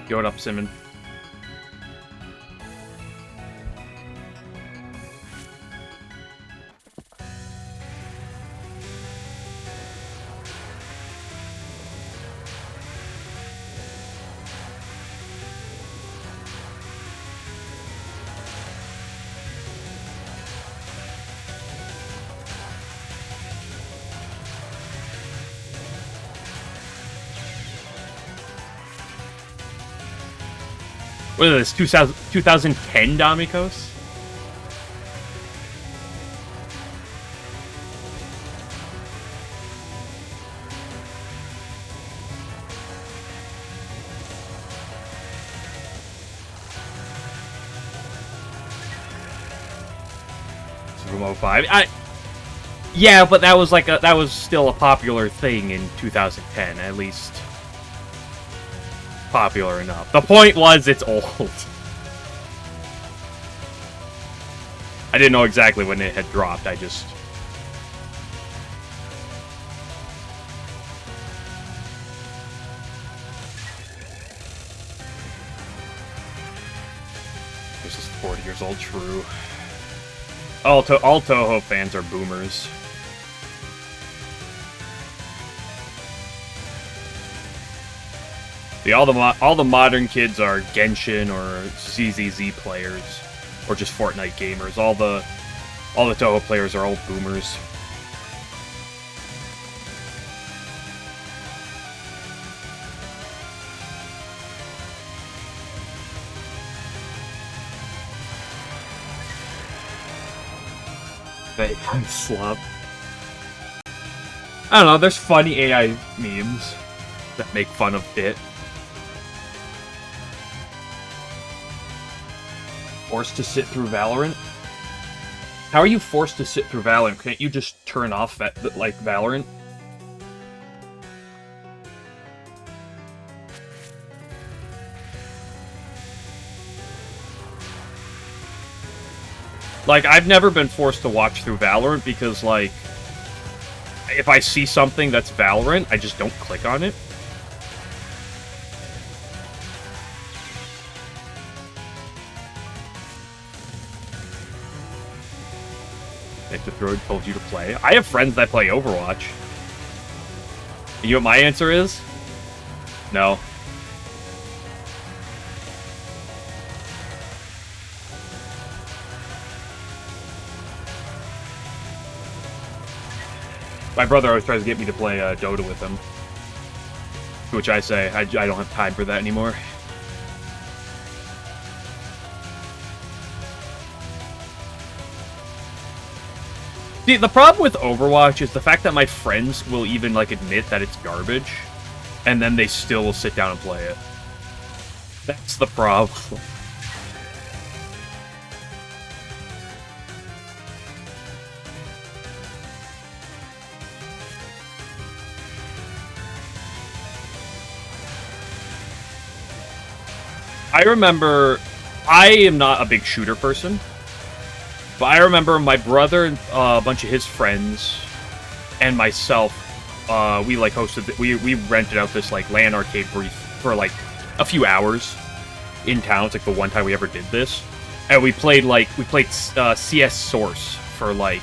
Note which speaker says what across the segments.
Speaker 1: Yo, what up, Simon? What is this, 2010 Damikos? Sumo 5. Yeah, but that was like that was still a popular thing in 2010, at least. Popular enough. The point was, it's old. I didn't know exactly when it had dropped, I just... This is 40 years old, true. All Touhou fans are boomers. All the modern kids are Genshin or ZZZ players, or just Fortnite gamers. All the Touhou players are old boomers. They slop. I don't know. There's funny AI memes that make fun of it. Forced to sit through Valorant? How are you forced to sit through Valorant? Can't you just turn off, like, Valorant? Like, I've never been forced to watch through Valorant because, like, if I see something that's Valorant, I just don't click on it. If the Throat told you to play. I have friends that play Overwatch. You know what my answer is? No. My brother always tries to get me to play Dota with him. To which I say, I don't have time for that anymore. See, the problem with Overwatch is the fact that my friends will even, like, admit that it's garbage, and then they still will sit down and play it. That's the problem. I remember, I am not a big shooter person. But I remember my brother and a bunch of his friends and myself, we like hosted, we rented out this like LAN arcade brief for like a few hours in town. It's like the one time we ever did this, and we played CS Source for like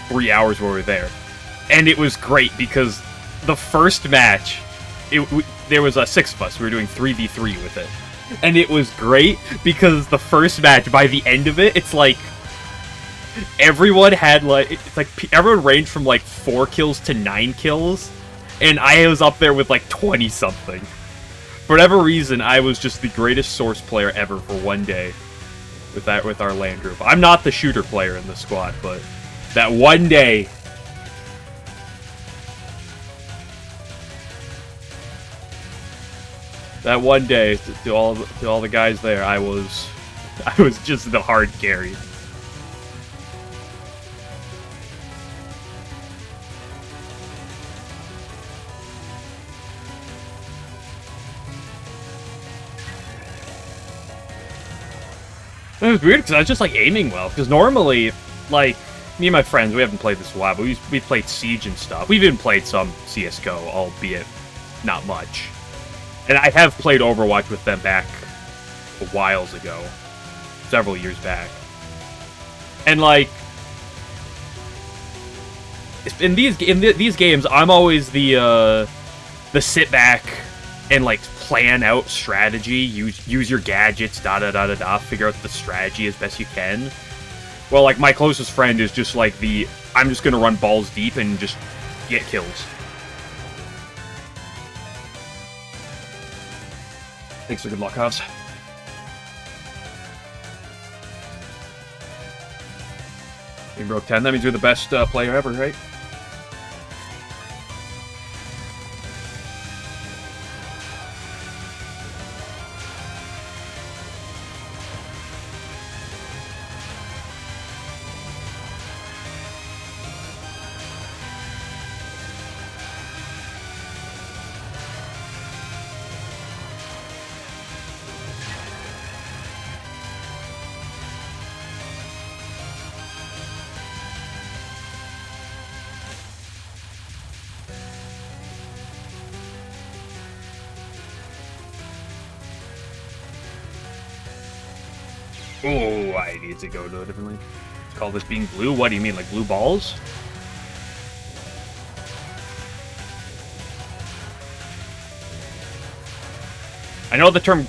Speaker 1: 3 hours while we were there, and it was great because the first match, there was 6 of us. We were doing 3v3 with it. And it was great because the first match, by the end of it, it's like everyone had everyone ranged from like 4 kills to 9 kills, and I was up there with like 20 something. For whatever reason, I was just the greatest Source player ever for one day with our LAN group. I'm not the shooter player in the squad, but that one day. That one day, to all the guys there, I was just the hard carry. It was weird because I was just like aiming well. Because normally, like me and my friends, we haven't played this in a while, but we played Siege and stuff. We've even played some CS:GO, albeit not much. And I have played Overwatch with them back a whiles ago. Several years back. And, like, in these games, I'm always the sit back and, like, plan out strategy, use your gadgets, figure out the strategy as best you can. Well, like, my closest friend is just like I'm just gonna run balls deep and just get kills. Thanks for good luck, Hobbs. We broke 10, that means you're the best player ever, right? Oh, I need to go to a different lane. Let's call this being blue. What do you mean, like blue balls? I know the term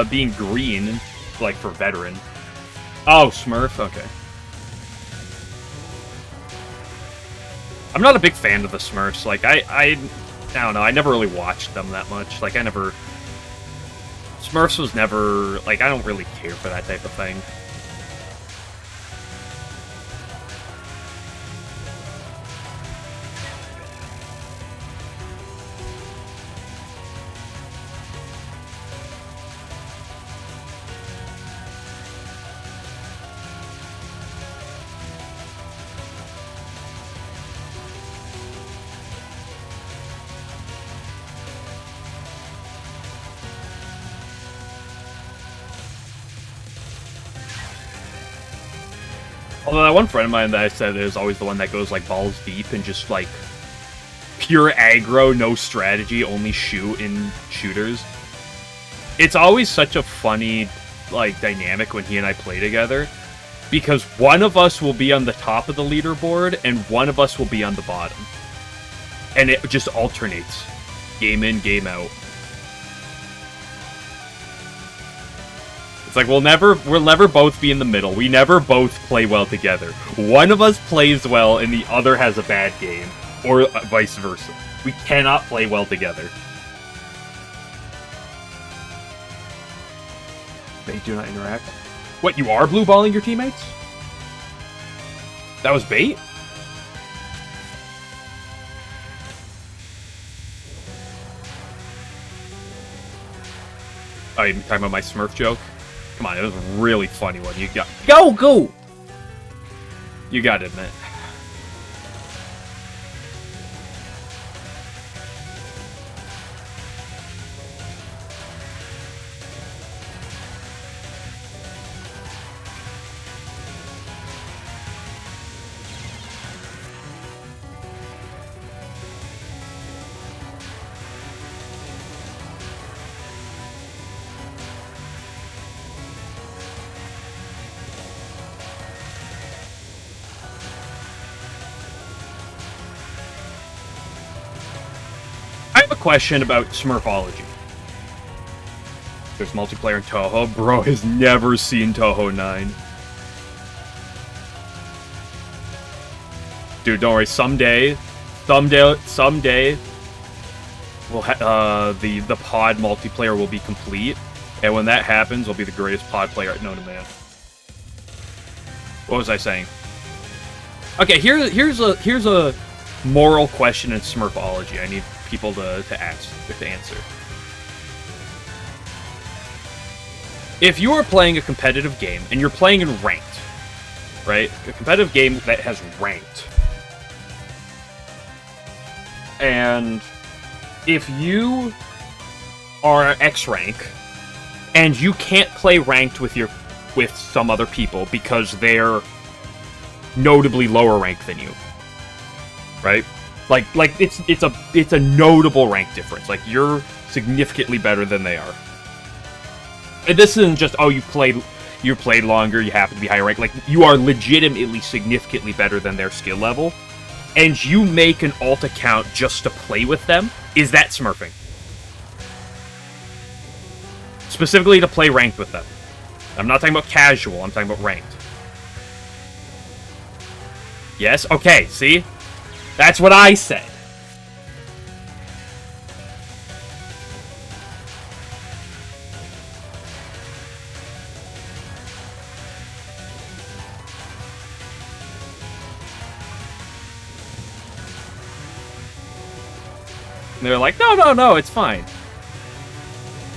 Speaker 1: being green, like for veteran. Oh, Smurf? Okay. I'm not a big fan of the Smurfs. Like, I don't know. I never really watched them that much. Like, Smurfs was never, like, I don't really care for that type of thing. Although that one friend of mine that I said is always the one that goes, like, balls deep and just, like, pure aggro, no strategy, only shoot in shooters. It's always such a funny, like, dynamic when he and I play together, because one of us will be on the top of the leaderboard and one of us will be on the bottom. And it just alternates. Game in, game out. It's like, we'll never both be in the middle. We never both play well together. One of us plays well and the other has a bad game. Or vice versa. We cannot play well together. They do not interact. What, you are blue balling your teammates? That was bait? Oh, you talking about my Smurf joke? Come on, it was a really funny one. You got... Go! You gotta admit. Question about Smurfology. There's multiplayer in Touhou. Bro has never seen Touhou 9. Dude, don't worry. Someday, we'll the pod multiplayer will be complete, and when that happens, we'll be the greatest pod player known to man. What was I saying? Okay, here's a moral question in Smurfology. I need people to answer. If you are playing a competitive game and you're playing in ranked, right? A competitive game that has ranked. And if you are X rank and you can't play ranked with some other people because they're notably lower ranked than you, right? Like it's a notable rank difference. Like you're significantly better than they are. And this isn't just you played longer, you happen to be higher rank. Like you are legitimately significantly better than their skill level, and you make an alt account just to play with them. Is that smurfing? Specifically to play ranked with them. I'm not talking about casual, I'm talking about ranked. Yes? Okay, see? That's what I said. And they're like, no, it's fine.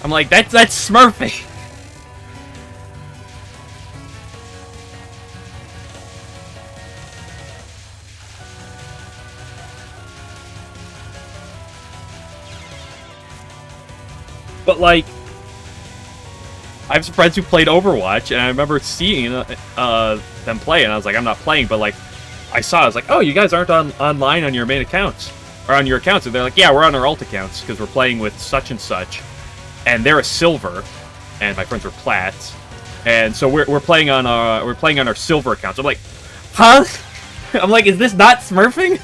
Speaker 1: I'm like, that's smurfing. But, like, I have some friends who played Overwatch, and I remember seeing them play, and I was like, I'm not playing, but, like, I was like, oh, you guys aren't online on your main accounts, or on your accounts, and they're like, yeah, we're on our alt accounts, because we're playing with such and such, and they're a silver, and my friends were plats, and so we're playing on our silver accounts. I'm like, huh? I'm like, is this not smurfing?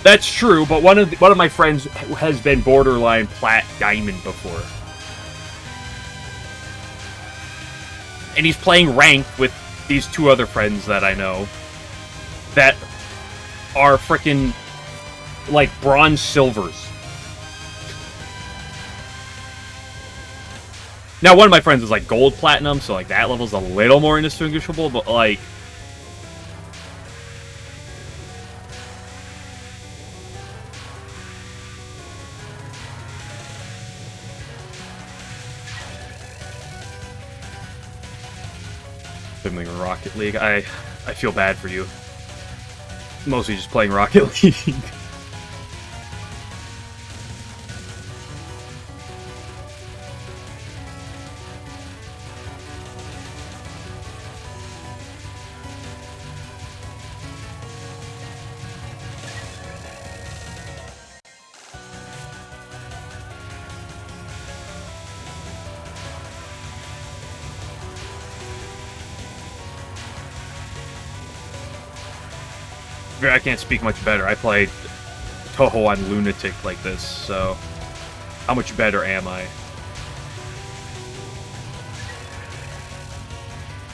Speaker 1: That's true, but one of my friends has been borderline plat diamond before, and he's playing ranked with these two other friends that I know that are frickin' like bronze silvers. Now, one of my friends is like gold platinum, so like that level's a little more indistinguishable, but like. Fiddling Rocket League. I feel bad for you. Mostly just playing Rocket League. I can't speak much better. I played Touhou on Lunatic like this, so how much better am I?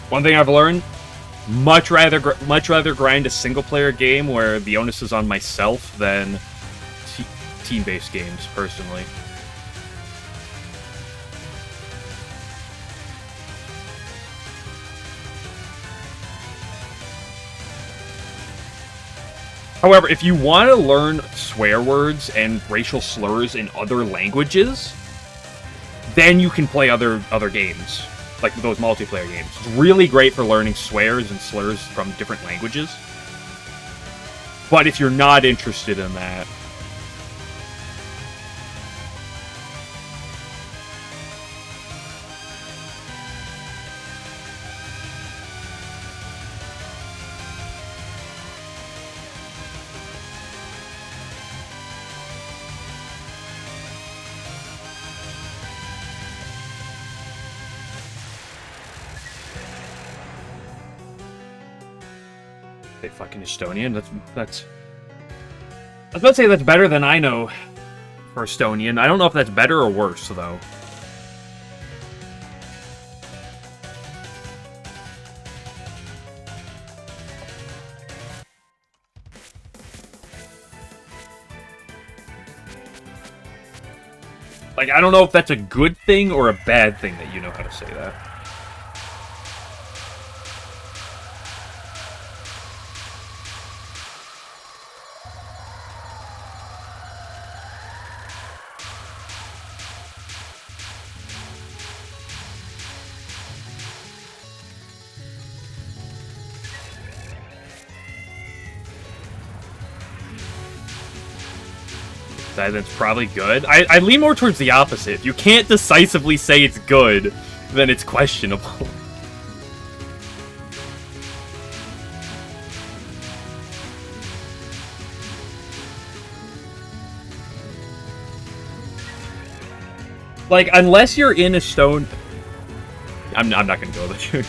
Speaker 1: One thing I've learned: much rather grind a single-player game where the onus is on myself than team-based games, personally. However, if you want to learn swear words and racial slurs in other languages, then you can play other games, like those multiplayer games. It's really great for learning swears and slurs from different languages. But if you're not interested in that, they fucking Estonian. That's. I was about to say that's better than I know for Estonian. I don't know if that's better or worse, though. Like, I don't know if that's a good thing or a bad thing that you know how to say that. then it's probably good. I lean more towards the opposite. If you can't decisively say it's good, then it's questionable. Like, unless you're in a stone... I'm not gonna go there.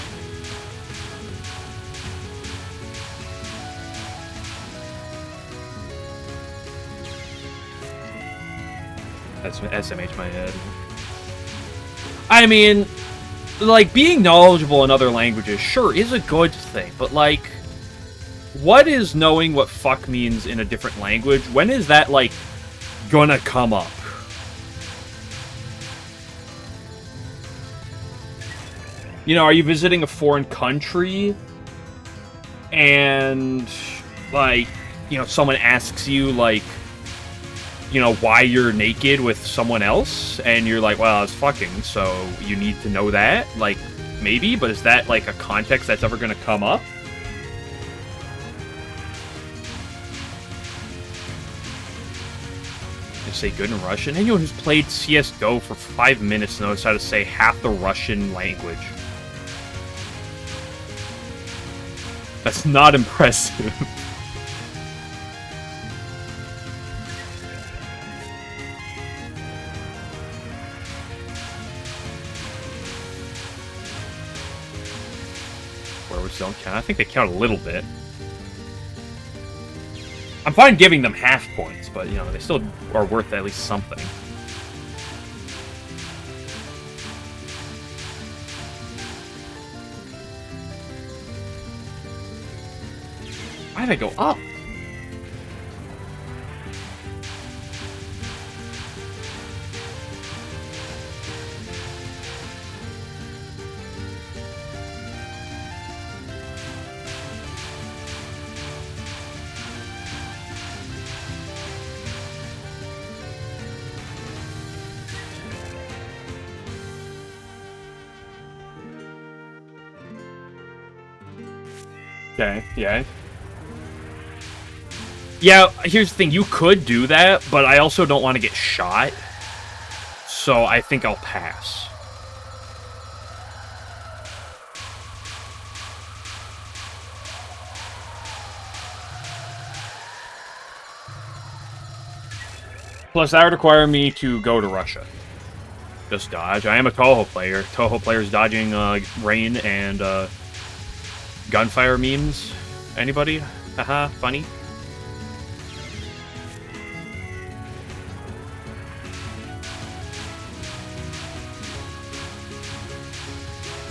Speaker 1: That's SMH my head. I mean, like, being knowledgeable in other languages, sure, is a good thing, but, like, what is knowing what fuck means in a different language? When is that, like, gonna come up? You know, are you visiting a foreign country and, like, you know, someone asks you, like, you know, why you're naked with someone else, and you're like, well, I was fucking, so you need to know that? Like, maybe, but is that, like, a context that's ever gonna come up? You say good in Russian? Anyone who's played CSGO for 5 minutes knows how to say half the Russian language. That's not impressive. Forwards don't count. I think they count a little bit. I'm fine giving them half points, but, you know, they still are worth at least something. Why did I go up? Okay, yeah. Yeah, here's the thing. You could do that, but I also don't want to get shot. So I think I'll pass. Plus, that would require me to go to Russia. Just dodge. I am a Touhou player. Touhou players dodging rain and gunfire memes. Anybody? Haha, funny.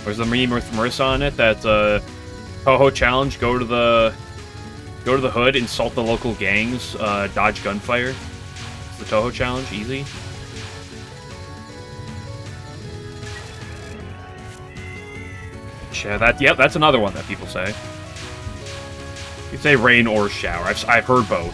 Speaker 1: There's the meme with Marissa on it. That's a Touhou challenge. Go to the hood, insult the local gangs, dodge gunfire. It's the Touhou challenge. Easy. Yeah, yep, that's another one that people say. You say rain or shower. I've heard both.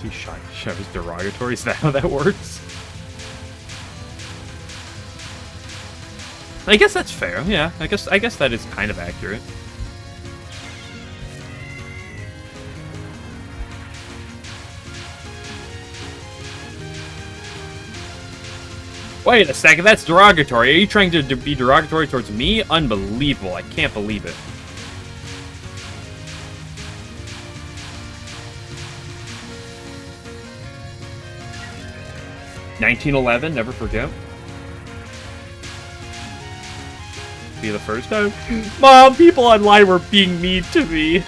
Speaker 1: He shows derogatory. Is that how that works? I guess that's fair. Yeah, I guess that is kind of accurate. Wait a second, that's derogatory. Are you trying to be derogatory towards me? Unbelievable. I can't believe it. $1911, never forget. Be the first time. Mom, people online were being mean to me.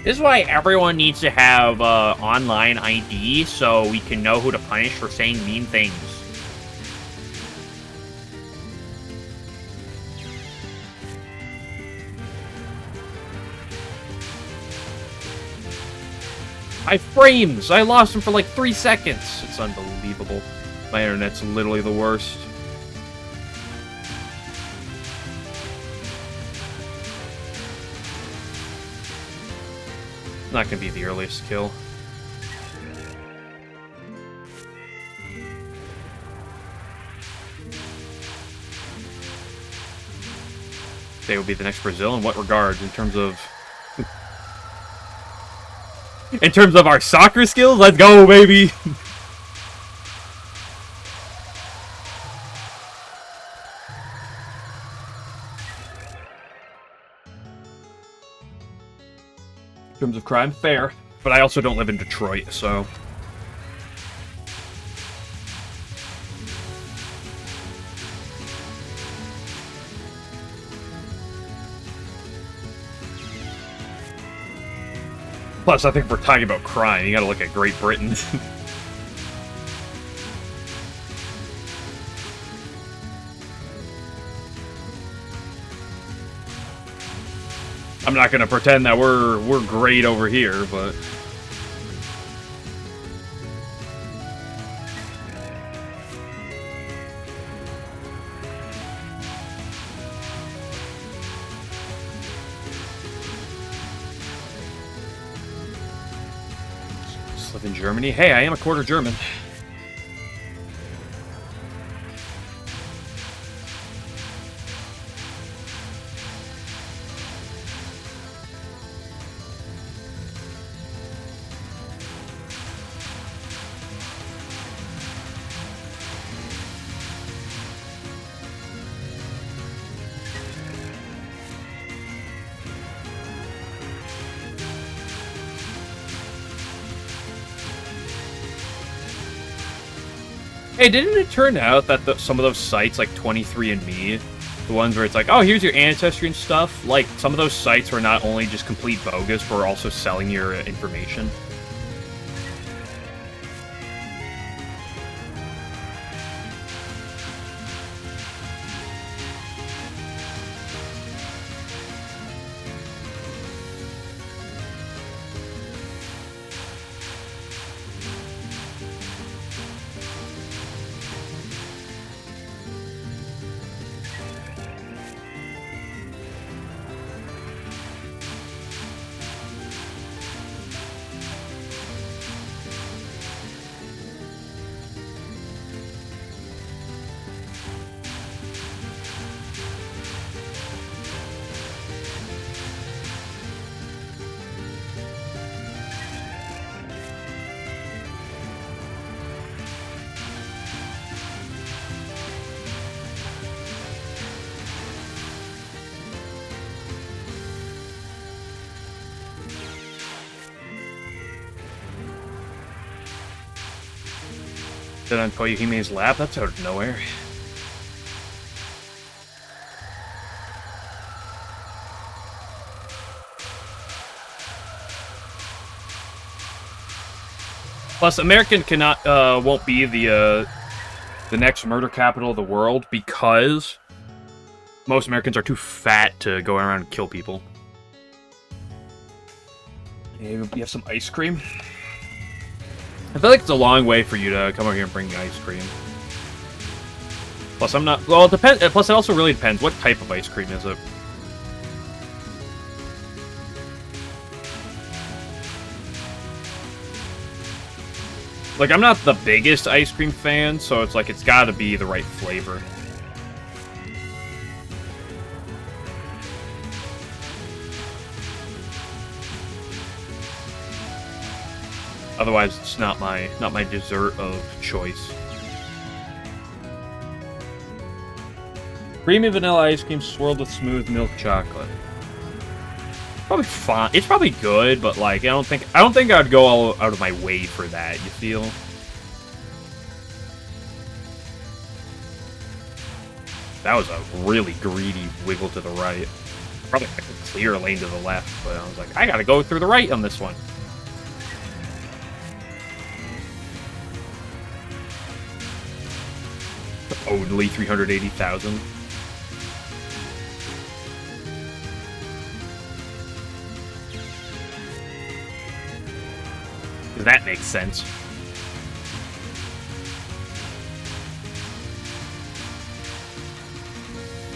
Speaker 1: This is why everyone needs to have online ID so we can know who to punish for saying mean things. My frames! I lost them for like 3 seconds! It's unbelievable. My internet's literally the worst. Not gonna be the earliest kill. They would be the next Brazil in what regard? In terms of... in terms of our soccer skills? Let's go, baby! In terms of crime, fair. But I also don't live in Detroit, so... Plus, I think if we're talking about crime, you gotta look at Great Britain. I'm not gonna pretend that we're great over here, but... Just live in Germany? Hey, I am a quarter German. Hey, didn't it turn out that some of those sites, like 23andMe, the ones where it's like, oh, here's your ancestry and stuff, like, some of those sites were not only just complete bogus, but were also selling your information? Did on Koyohime's lap? That's out of nowhere. Plus, American won't be the next murder capital of the world because most Americans are too fat to go around and kill people. You have some ice cream? I feel like it's a long way for you to come over here and bring me ice cream. Plus, I'm not... Well, it depends. Plus, it also really depends. What type of ice cream is it? Like, I'm not the biggest ice cream fan, so it's like, it's gotta be the right flavor. Otherwise, it's not my dessert of choice. Creamy vanilla ice cream swirled with smooth milk chocolate. Probably fine. It's probably good, but like I don't think I'd go all out of my way for that. You feel? That was a really greedy wiggle to the right. Probably like a clear lane to the left, but I was like, I gotta go through the right on this one. Only 380,000. Because that makes sense.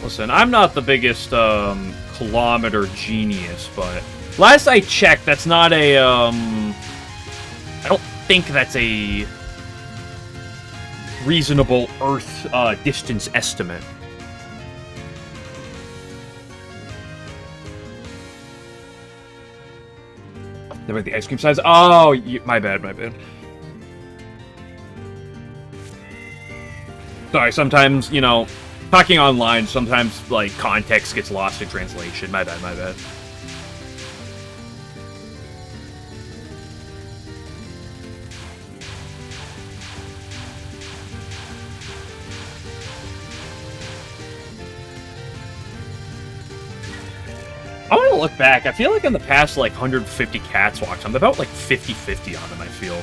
Speaker 1: Listen, I'm not the biggest kilometer genius, but last I checked, that's not a I don't think that's a reasonable Earth distance estimate. Never the ice cream size. Oh, my bad, my bad. Sorry, sometimes, you know, talking online, sometimes, like, context gets lost in translation. My bad, my bad. I want to look back. I feel like in the past, like, 150 cats walks, I'm about, like, 50-50 on them, I feel.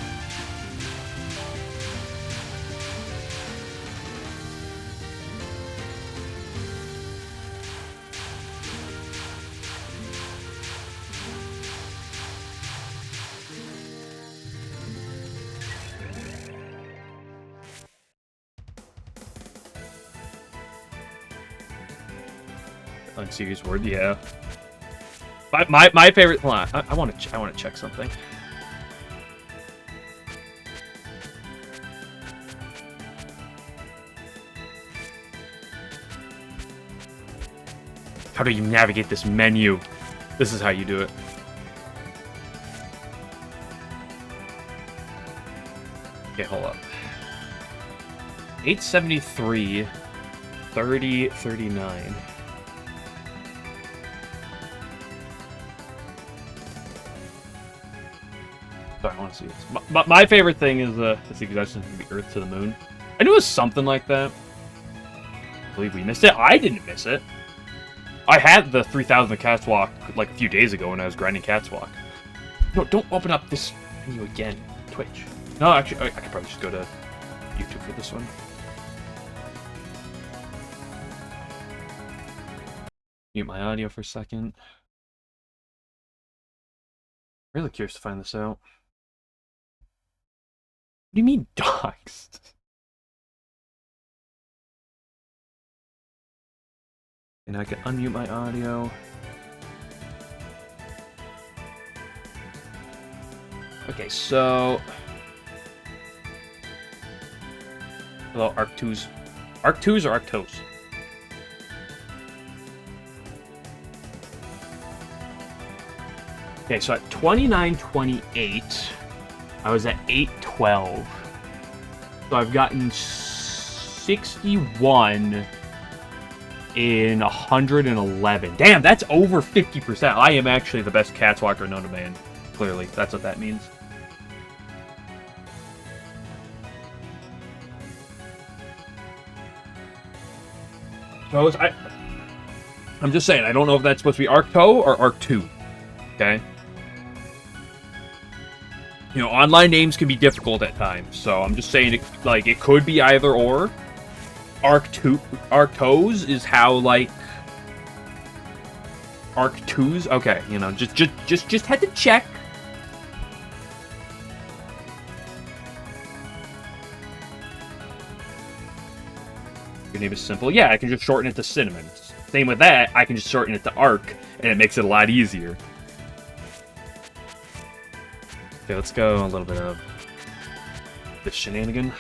Speaker 1: Unserious word, yeah. My favorite. Hold on, I want to check something. How do you navigate this menu? This is how you do it. Okay, hold up. 873, 30, 39. I want to see this. My favorite thing is the suggestion from the Earth to the Moon. I knew it was something like that. I believe we missed it. I didn't miss it. I had the 3000 Cats Walk like a few days ago when I was grinding Cats Walk. No, don't open up this menu again. Twitch. No, actually, I could probably just go to YouTube for this one. Mute my audio for a second. Really curious to find this out. What do you mean, dogs? And I can unmute my audio. Okay, so... Hello, Arc2s. Arc2s or Arctos? Okay, so at 29:28, I was at 8:12. So I've gotten 61 in 111. Damn, that's over 50%. I am actually the best Cats Walker known to man. Clearly, that's what that means. So I'm just saying, I don't know if that's supposed to be Arcto or Arc2. Okay? You know, online names can be difficult at times, so I'm just saying, it could be either or. Arctos is how, like... Arc2s? Okay, you know, just had to check. Your name is simple. Yeah, I can just shorten it to Cinnamon. Same with that, I can just shorten it to Arc, and it makes it a lot easier. Okay, let's go a little bit of this shenanigan.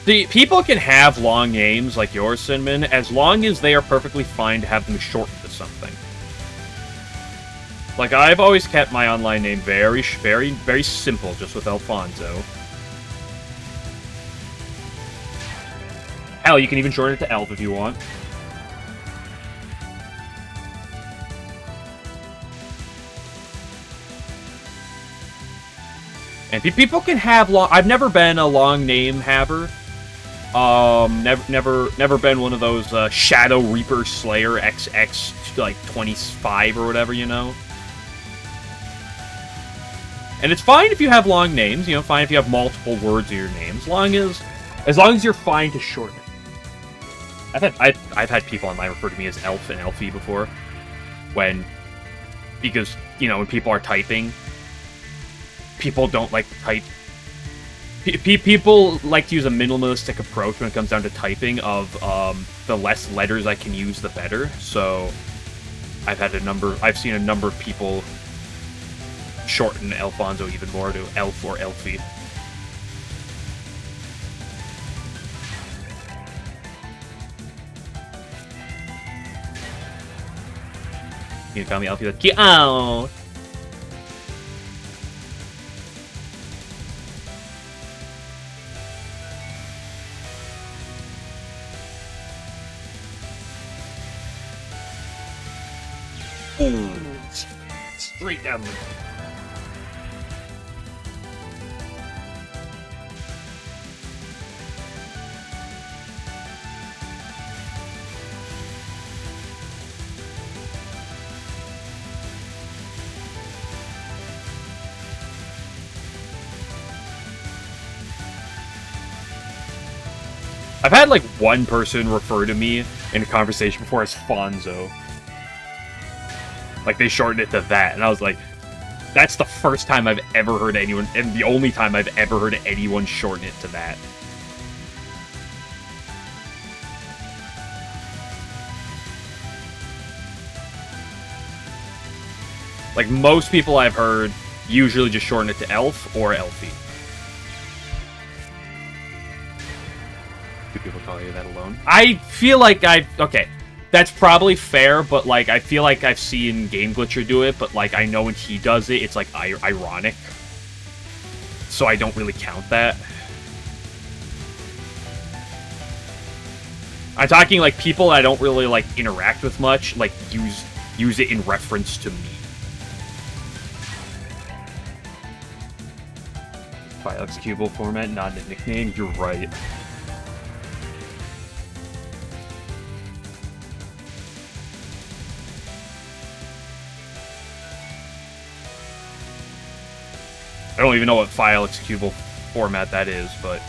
Speaker 1: See, people can have long names like yours, Cinnamon, as long as they are perfectly fine to have them shortened to something. Like, I've always kept my online name very, very, very simple, just with Alfonso. Hell, you can even shorten it to Elf if you want. And people can have long... I've never been a long name haver. Never been one of those Shadow Reaper Slayer XX like 25 or whatever, you know. And it's fine if you have long names, you know, fine if you have multiple words in your name, as long as you're fine to shorten it. I've had people online refer to me as Elf and Elfie before, because, you know, when people are typing, people don't like to type. People like to use a minimalistic approach when it comes down to typing of the less letters I can use, the better. So I've seen a number of people shorten Alfonso even more to Elf or Elfie. You can call me Elfie. Like, oh. Straight down the... I've had, like, one person refer to me in a conversation before as Fonzo. Like, they shortened it to that, and I was like, that's the first time I've ever heard anyone, and the only time I've ever heard anyone shorten it to that. Like, most people I've heard usually just shorten it to Elf or Elfie. Do people call you that alone? I feel like okay. That's probably fair, but, like, I feel like I've seen Game Glitcher do it, but, like, I know when he does it, it's, like, ironic. So I don't really count that. I'm talking, like, people I don't really, like, interact with much, like, use it in reference to me. File executable format, not a nickname, you're right. I don't even know what file executable format that is, but...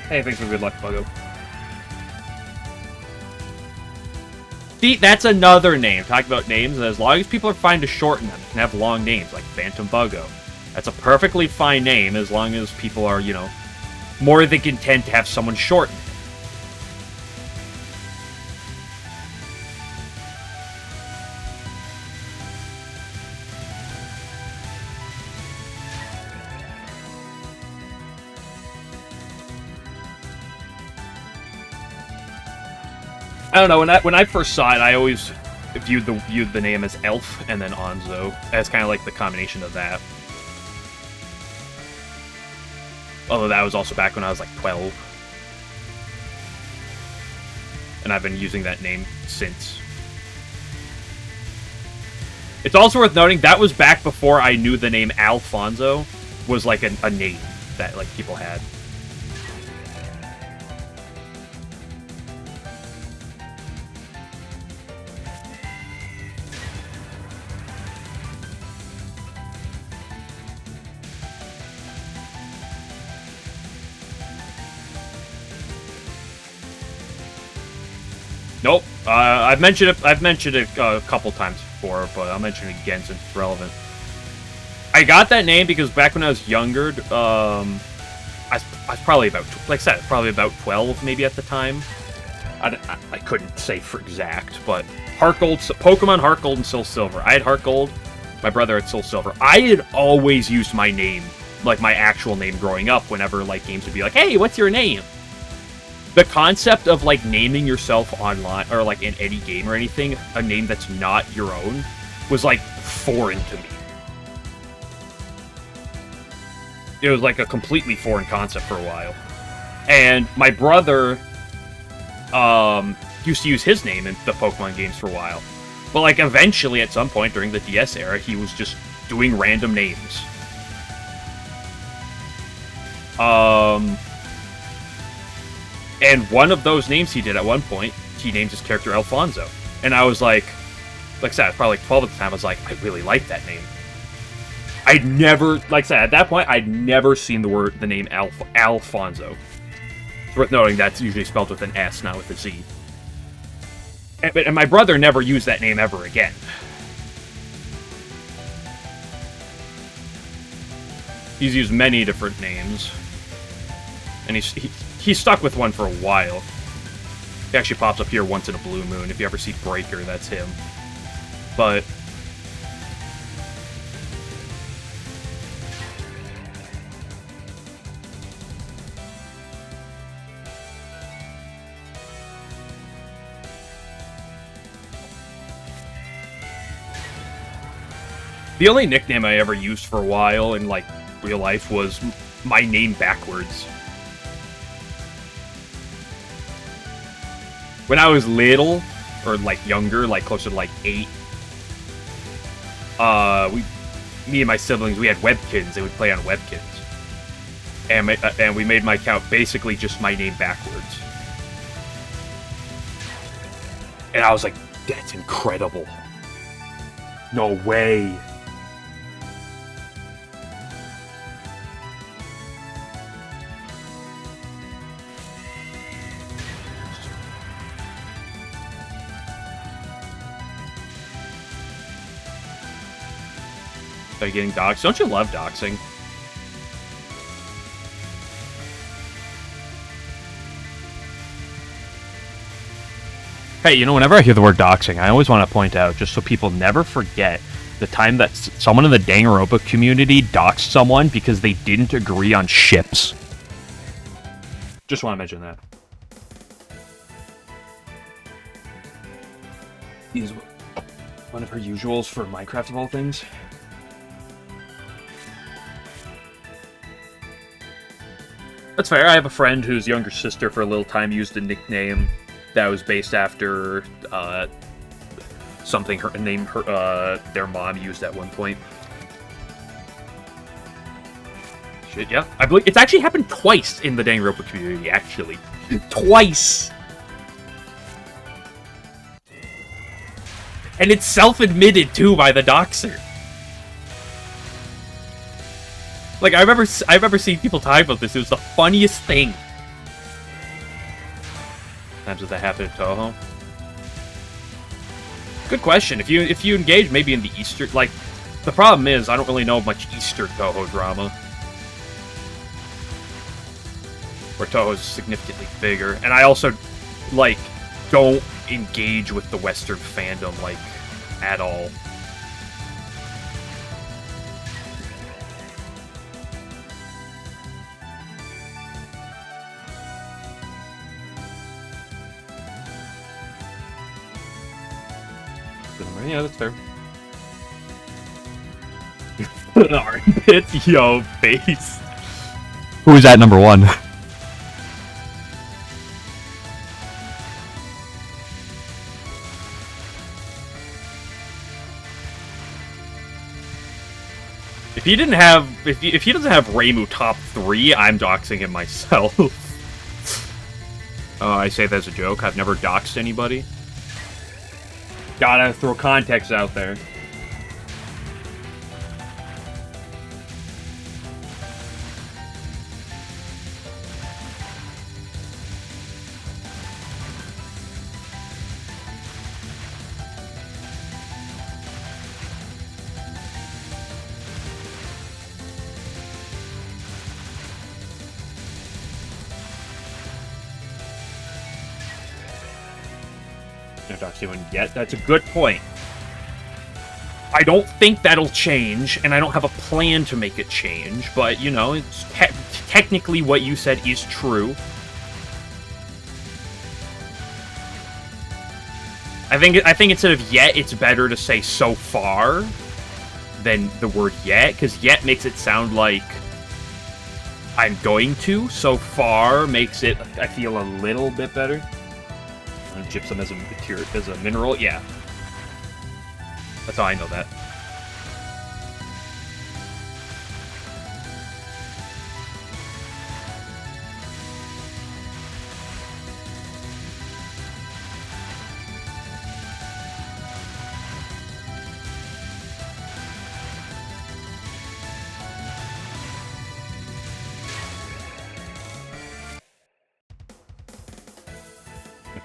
Speaker 1: Hey, thanks for good luck, Buggo. See, that's another name. Talking about names, and as long as people are fine to shorten them, you can have long names, like Phantom Buggo. That's a perfectly fine name, as long as people are, you know, more than content to have someone shorten it. I don't know, when I first saw it, I always viewed the name as Elf and then Onzo, as kind of like the combination of that. Although that was also back when I was like 12. And I've been using that name since. It's also worth noting, that was back before I knew the name Alfonso was like a name that like people had. Nope. I've mentioned it a couple times before, but I'll mention it again since it's relevant. I got that name because back when I was younger, I was probably about, like I said, probably about 12 maybe at the time. I couldn't say for exact, but Pokemon Heart Gold and Soul Silver. I had Heart Gold, my brother had Soul Silver. I had always used my name, like my actual name growing up, whenever like games would be like, hey, what's your name? The concept of, like, naming yourself online, or, like, in any game or anything, a name that's not your own, was, like, foreign to me. It was, like, a completely foreign concept for a while. And my brother, used to use his name in the Pokemon games for a while. But, like, eventually, at some point during the DS era, he was just doing random names. And one of those names he did at one point, he named his character Alfonso. And I was like I said, I was probably like 12 at the time, I was like, I really like that name. I'd never, like I said, at that point, I'd never seen the name Alfonso. It's worth noting that's usually spelled with an S, not with a Z. And my brother never used that name ever again. He's used many different names. And he's stuck with one for a while. He actually pops up here once in a blue moon. If you ever see Breaker, that's him. But the only nickname I ever used for a while in, like, real life was my name backwards. When I was little, or, like, younger, like, closer to, like, 8, me and my siblings, we had Webkins, and we'd play on Webkins. And we made my account basically just my name backwards. And I was like, that's incredible. No way. Are you getting doxxed? Don't you love doxing? Hey, you know, whenever I hear the word doxing, I always want to point out, just so people never forget, the time that someone in the Danganronpa community doxed someone because they didn't agree on ships. Just want to mention that. Is one of her usuals for Minecraft of all things. That's fair. I have a friend whose younger sister for a little time used a nickname that was based after something their mom used at one point. Shit, yeah. I believe it's actually happened twice in the Danganronpa community, actually. Twice! And it's self-admitted, too, by the doxer. Like, I remember seeing people talk about this. It was the funniest thing. Times that happened at Touhou. Good question. If you engage maybe in the Easter, like, the problem is I don't really know much Easter Touhou drama. Where Touhou's significantly bigger, and I also like don't engage with the Western fandom like at all. Yeah, that's fair. Armpits, yo, face.
Speaker 2: Who is at number 1?
Speaker 1: If he doesn't have Reimu top 3, I'm doxing him myself. Oh, I say that as a joke. I've never doxed anybody. Gotta throw context out there. Not doxed anyone yet. That's a good point. I don't think that'll change, and I don't have a plan to make it change, but, you know, it's technically what you said is true. I think instead of yet, it's better to say so far than the word yet, because yet makes it sound like I'm going to. So far makes it, I feel, a little bit better. Gypsum as a material, as a mineral, yeah. That's how I know that.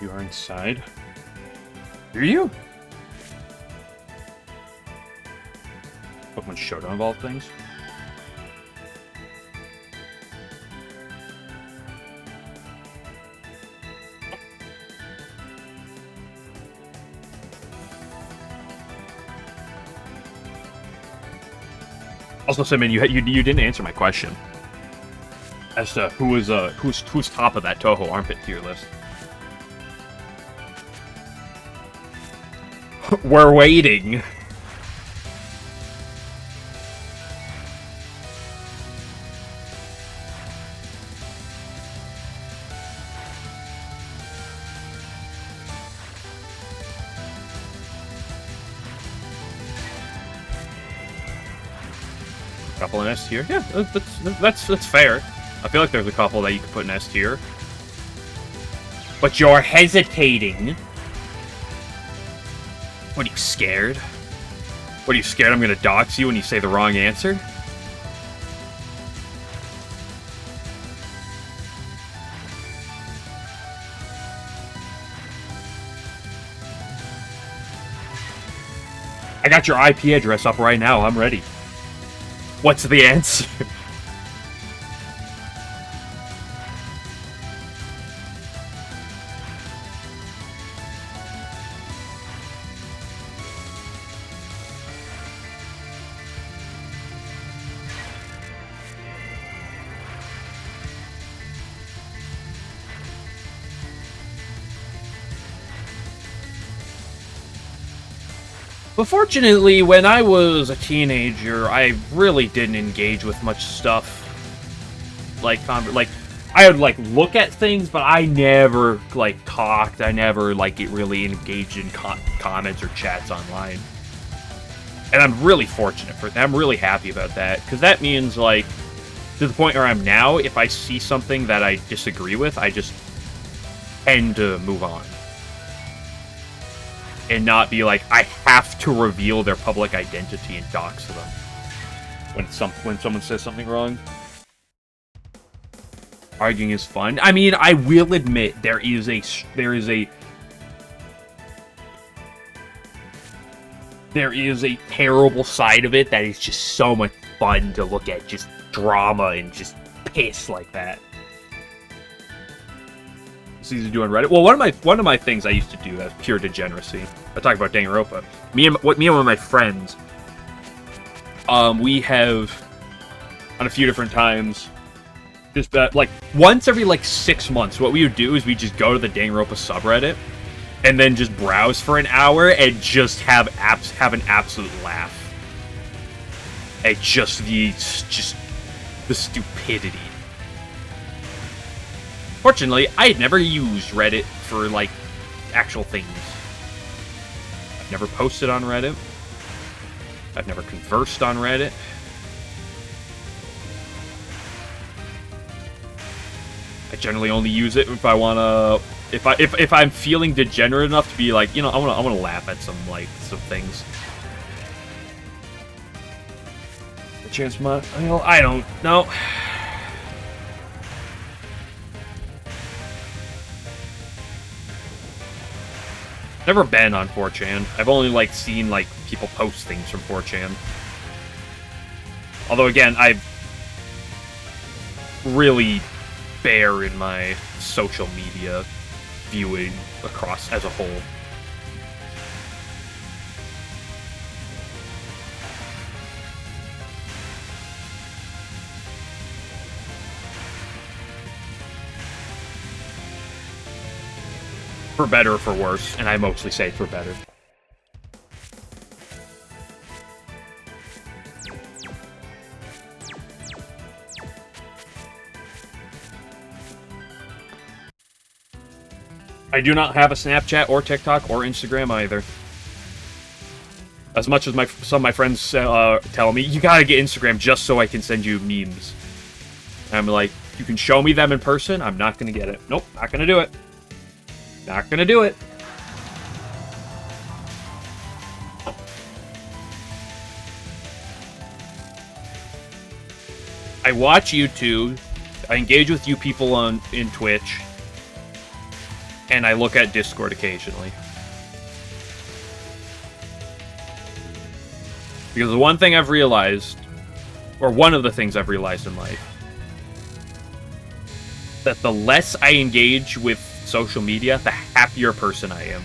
Speaker 1: You are inside. Are you? Pokemon Showdown of all things. Also, Simon, you didn't answer my question as to who's top of that Touhou armpit tier list. We're waiting. Couple in S tier, yeah, that's fair. I feel like there's a couple that you could put in S tier, but you're hesitating. What, are you scared? What, are you scared I'm gonna dox you when you say the wrong answer? I got your IP address up right now, I'm ready. What's the answer? But fortunately, when I was a teenager, I really didn't engage with much stuff. Like I would, like, look at things, but I never, like, talked. I never, like, really engaged in comments or chats online. And I'm really fortunate for that. I'm really happy about that. Because that means, like, to the point where I'm now, if I see something that I disagree with, I just tend to move on. And not be like, I have to reveal their public identity and dox them when someone says something wrong. Arguing is fun. I mean, I will admit there is a terrible side of it that is just so much fun to look at, just drama and just piss like that. It's easy to do on Reddit. Well, one of my things I used to do as pure degeneracy. I talk about Danganronpa. Me and one of my friends, we have on a few different times, just like once every like 6 months, what we would do is we just go to the Danganronpa subreddit and then just browse for an hour and just have an absolute laugh at just the stupidity. Fortunately, I had never used Reddit for, like, actual things. I've never posted on Reddit. I've never conversed on Reddit. I generally only use it if I wanna... If I'm feeling degenerate enough to be like, you know, I wanna laugh at some things. A chance mod? I don't know. Never been on 4chan. I've only, like, seen, like, people post things from 4chan. Although, again, I'm really bare in my social media viewing across as a whole. For better or for worse, and I mostly say for better. I do not have a Snapchat or TikTok or Instagram either. As much as some of my friends tell me, you gotta get Instagram just so I can send you memes. And I'm like, you can show me them in person, I'm not gonna get it. Nope, not gonna do it. Not gonna do it. I watch YouTube. I engage with you people in Twitch. And I look at Discord occasionally. Because the one thing I've realized, or one of the things I've realized in life, that the less I engage with social media, the happier person I am.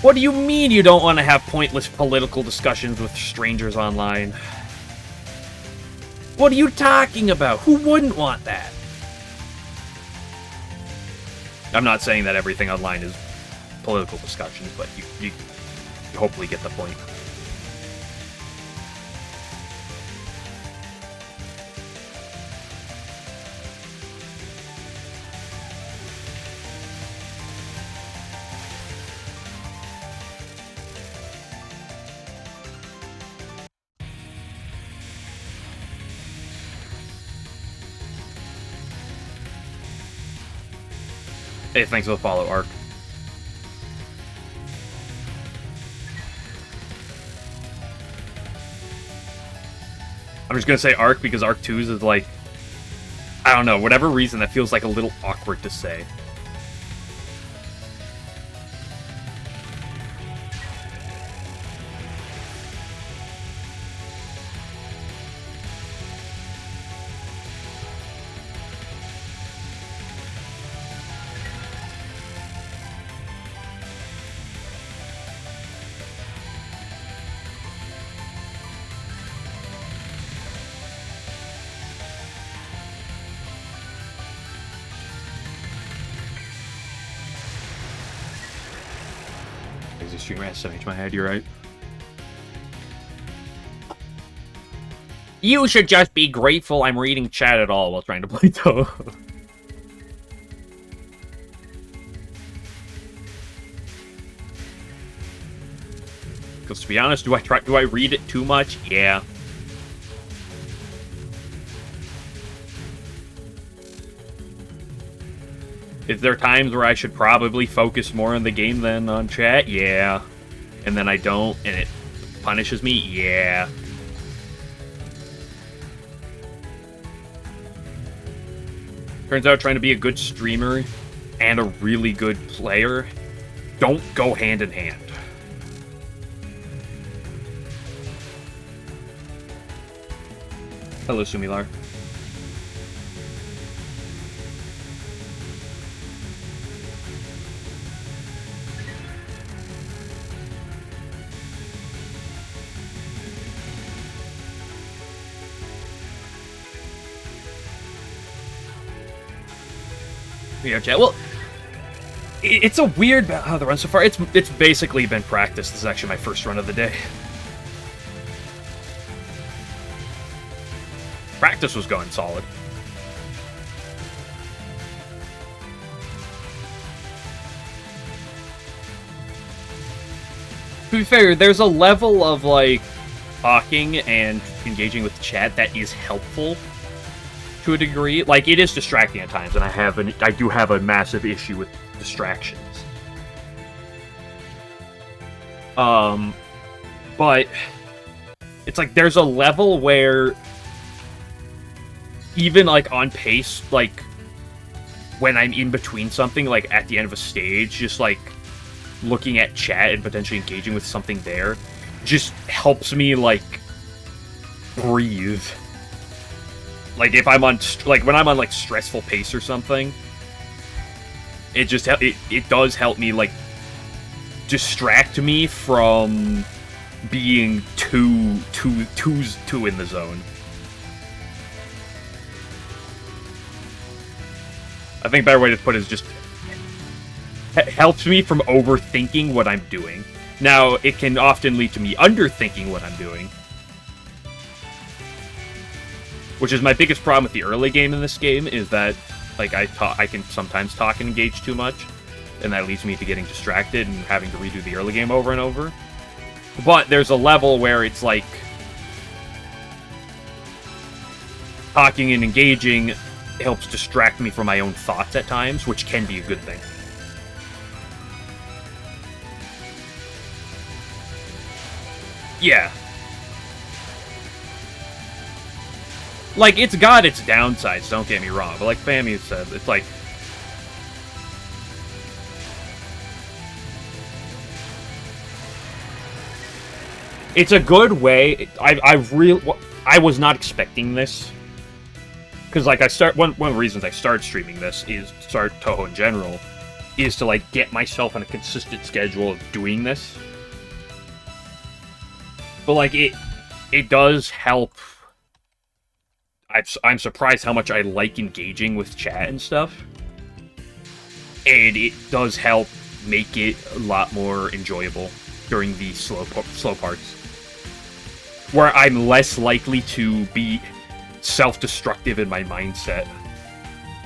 Speaker 1: What do you mean you don't want to have pointless political discussions with strangers online? What are you talking about? Who wouldn't want that? I'm not saying that everything online is political discussions, but you hopefully get the point. Hey, thanks for the follow, Ark. I'm just gonna say Ark because Ark 2's is like, I don't know, whatever reason that feels like a little awkward to say. Streamer has SMH my head, you're right. You should just be grateful I'm reading chat at all while trying to play Touhou. Because to be honest, do I read it too much? Yeah. Is there times where I should probably focus more on the game than on chat? Yeah. And then I don't, and it punishes me? Yeah. Turns out trying to be a good streamer and a really good player don't go hand in hand. Hello, Sumilar. Yeah, chat. Well, it's a weird how the run so far. It's basically been practice. This is actually my first run of the day. Practice was going solid. To be fair, there's a level of like talking and engaging with chat that is helpful. To a degree, like it is distracting at times, and I do have a massive issue with distractions. But it's like there's a level where even like on pace, like when I'm in between something, like at the end of a stage, just like looking at chat and potentially engaging with something there, just helps me like breathe. Like if I'm on, like when I'm on like stressful pace or something, it just it does help me like distract me from being too in the zone. I think a better way to put it is just helps me from overthinking what I'm doing. Now it can often lead to me underthinking what I'm doing. Which is my biggest problem with the early game in this game, is that like I can sometimes talk and engage too much, and that leads me to getting distracted and having to redo the early game over and over. But there's a level where it's like talking and engaging helps distract me from my own thoughts at times, which can be a good thing. Yeah. Like, it's got its downsides, don't get me wrong, but like Fami said, it's like... It's a good way. I was not expecting this. Because, like, one of the reasons I started streaming this is, start Touhou in general, is to, like, get myself on a consistent schedule of doing this. But, like, it does help. I'm surprised how much I like engaging with chat and stuff. And it does help make it a lot more enjoyable during the slow parts. Where I'm less likely to be self-destructive in my mindset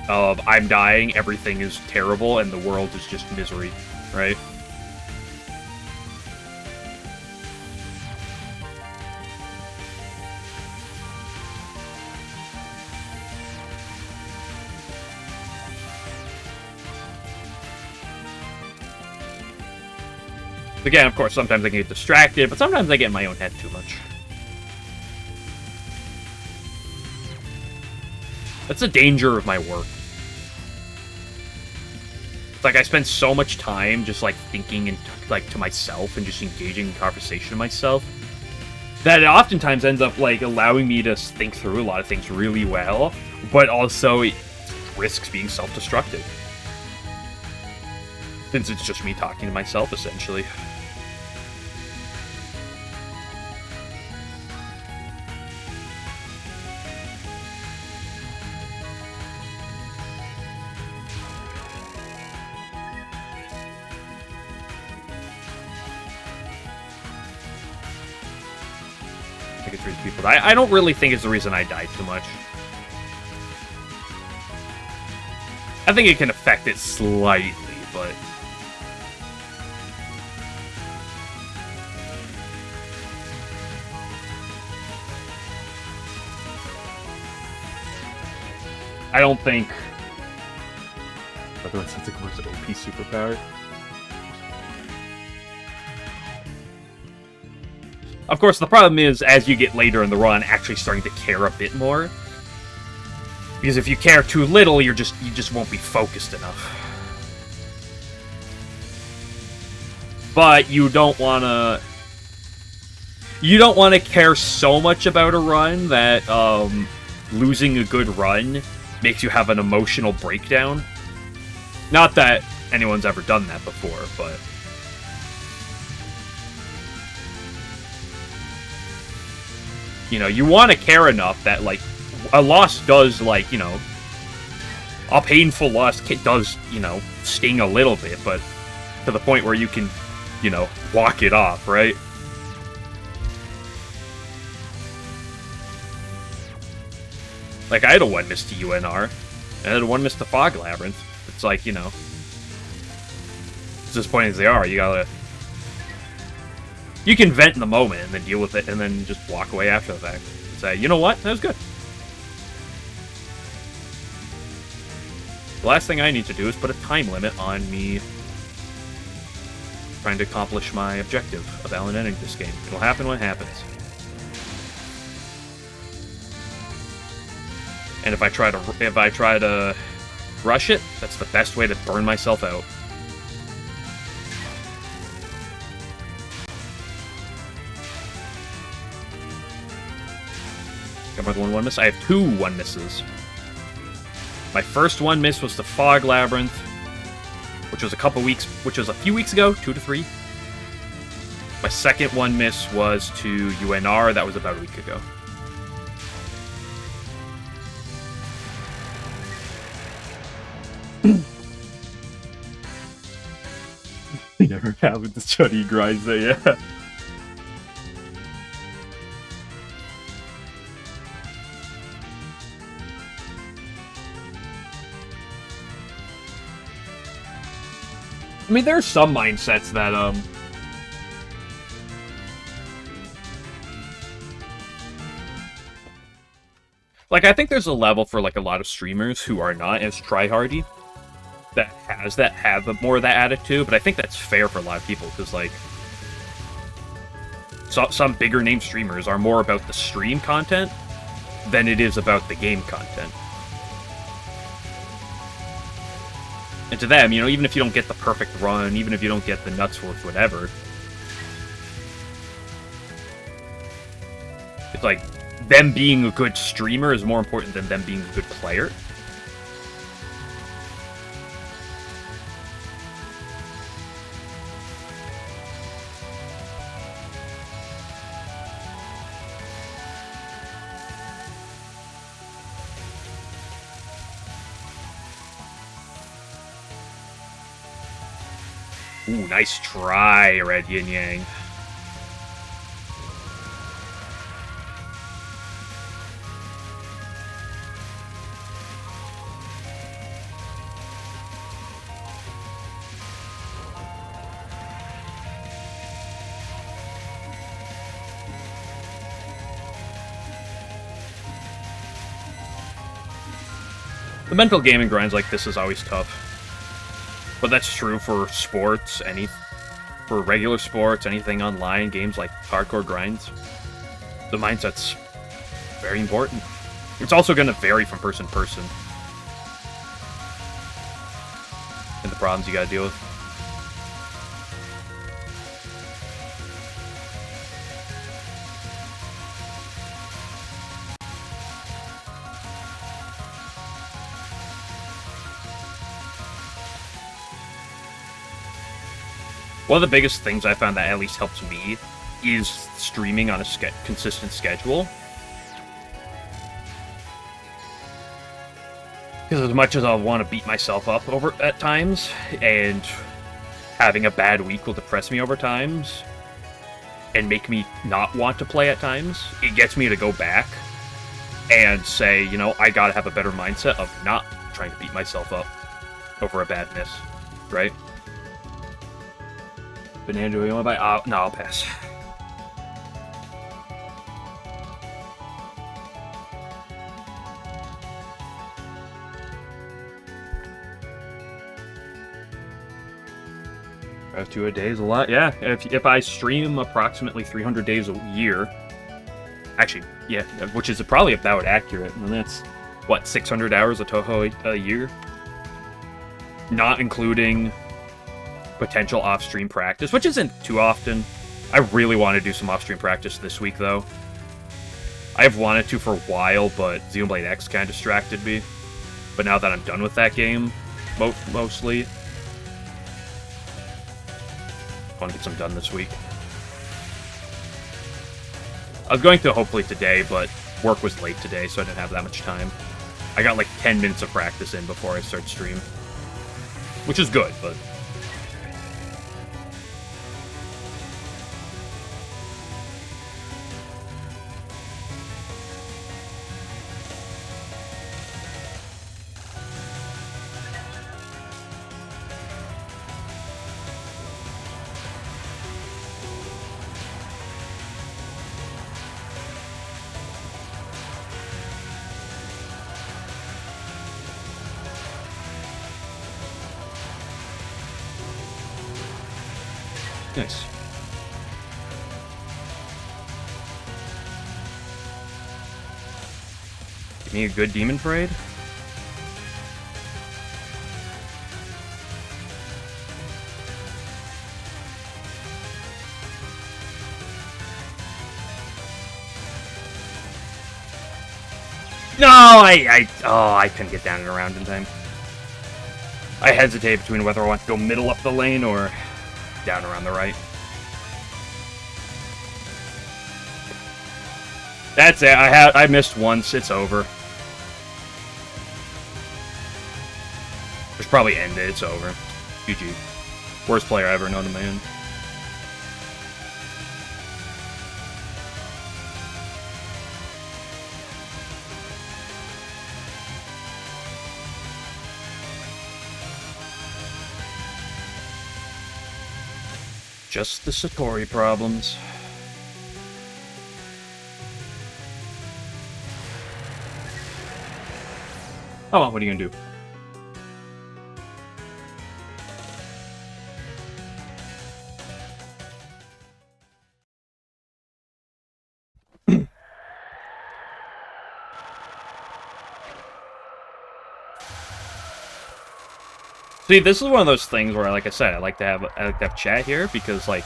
Speaker 1: of I'm dying, everything is terrible, and the world is just misery, right? Again, of course, sometimes I can get distracted, but sometimes I get in my own head too much. That's the danger of my work. It's like I spend so much time just like thinking and like to myself and just engaging in conversation with myself that it oftentimes ends up like allowing me to think through a lot of things really well, but also it risks being self-destructive. Since it's just me talking to myself, essentially. People. I don't really think it's the reason I die too much. I think it can affect it slightly, but... I don't think... Otherwise, that's like most OP superpower. Of course, the problem is, as you get later in the run, actually starting to care a bit more. Because if you care too little, you just won't be focused enough. But you don't wanna care so much about a run that losing a good run makes you have an emotional breakdown. Not that anyone's ever done that before, but... You know, you want to care enough that, like, a loss does, like, you know, a painful loss does, you know, sting a little bit, but to the point where you can, you know, walk it off, right? Like, I had a 1 miss to UNR, and I had a 1 miss to Fog Labyrinth. It's like, you know, as disappointing as they are, you gotta... You can vent in the moment and then deal with it and then just walk away after the fact. And say, you know what? That was good. The last thing I need to do is put a time limit on me trying to accomplish my objective of LNNing this game. It'll happen when it happens. And if I try to rush it, that's the best way to burn myself out. Got more than 1 miss? I have 2 1 misses. My first 1 miss was the Fog Labyrinth, which was a few weeks ago, 2 to 3. My second 1 miss was to UNR, that was about a week ago. You never have with the chuddy grinds there, yeah. I mean, there are some mindsets that, like, I think there's a level for, like, a lot of streamers who are not as tryhardy that have more of that attitude, but I think that's fair for a lot of people, because, like, some bigger name streamers are more about the stream content than it is about the game content. And to them, you know, even if you don't get the perfect run, even if you don't get the nuts worth whatever, it's like, them being a good streamer is more important than them being a good player. Ooh, nice try, Red Yin Yang. The mental gaming grinds like this is always tough. But that's true for sports, for regular sports, anything online, games like hardcore grinds. The mindset's very important. It's also going to vary from person to person. And the problems you gotta deal with. One of the biggest things I found that at least helps me is streaming on a consistent schedule. Because as much as I'll want to beat myself up over at times, and having a bad week will depress me over times, and make me not want to play at times, it gets me to go back and say, you know, I gotta have a better mindset of not trying to beat myself up over a bad miss, right? Banana, do you want to buy? No, I'll pass. I have 2 a day is a lot. Yeah, if I stream approximately 300 days a year, actually, yeah, which is probably about accurate, and that's, what, 600 hours of Touhou a year? Not including potential off-stream practice, which isn't too often. I really want to do some off-stream practice this week, though. I've wanted to for a while, but Xenoblade X kind of distracted me. But now that I'm done with that game, mostly, I want to get some done this week. I was going to hopefully today, but work was late today, so I didn't have that much time. I got like 10 minutes of practice in before I start stream, which is good, but... Nice. Give me a good demon parade. No, I couldn't get down and around in time. I hesitate between whether I want to go middle up the lane or down around the right. That's it. I missed once. It's over. There's probably ended. It's over. GG. Worst player ever known to man. Just the Satori problems. Oh, well, what are you gonna do? See, this is one of those things where, like I said, I like to have chat here because, like,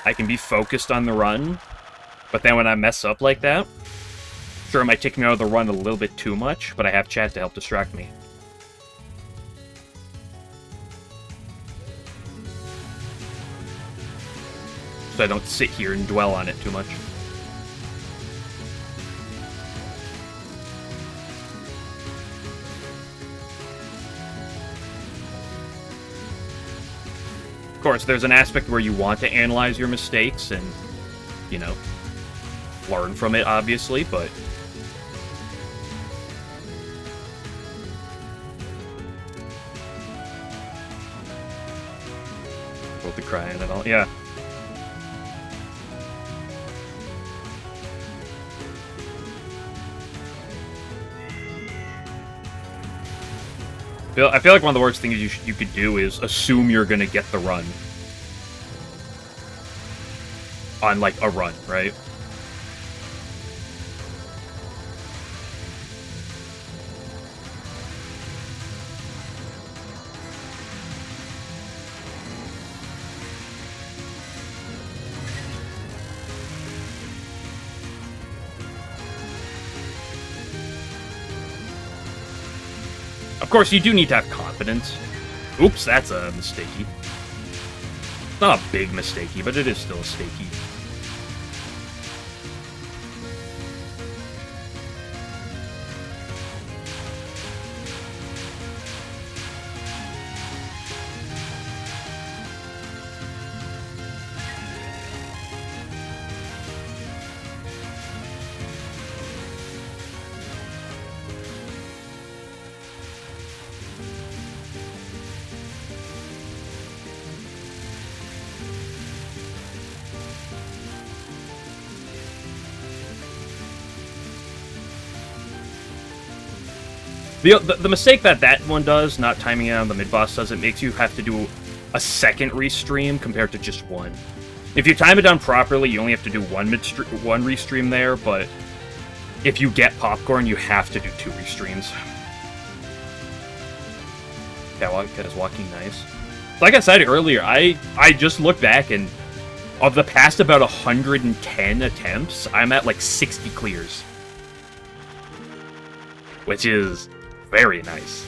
Speaker 1: I can be focused on the run, but then when I mess up like that, sure, it might take me out of the run a little bit too much, but I have chat to help distract me. So I don't sit here and dwell on it too much. Of course, there's an aspect where you want to analyze your mistakes and, you know, learn from it, obviously, but... Both the crying and all, yeah. I feel like one of the worst things you could do is assume you're gonna get the run. On, like, a run, right? Of course, you do need to have confidence. Oops, that's a mistakey. Not a big mistakey, but it is still a stakey. The mistake that one does, not timing it on the mid-boss, does, it makes you have to do a second restream compared to just one. If you time it down properly, you only have to do one restream there, but if you get popcorn, you have to do 2 restreams. That is walking nice. Like I said earlier, I just looked back, and of the past about 110 attempts, I'm at like 60 clears. Which is very nice.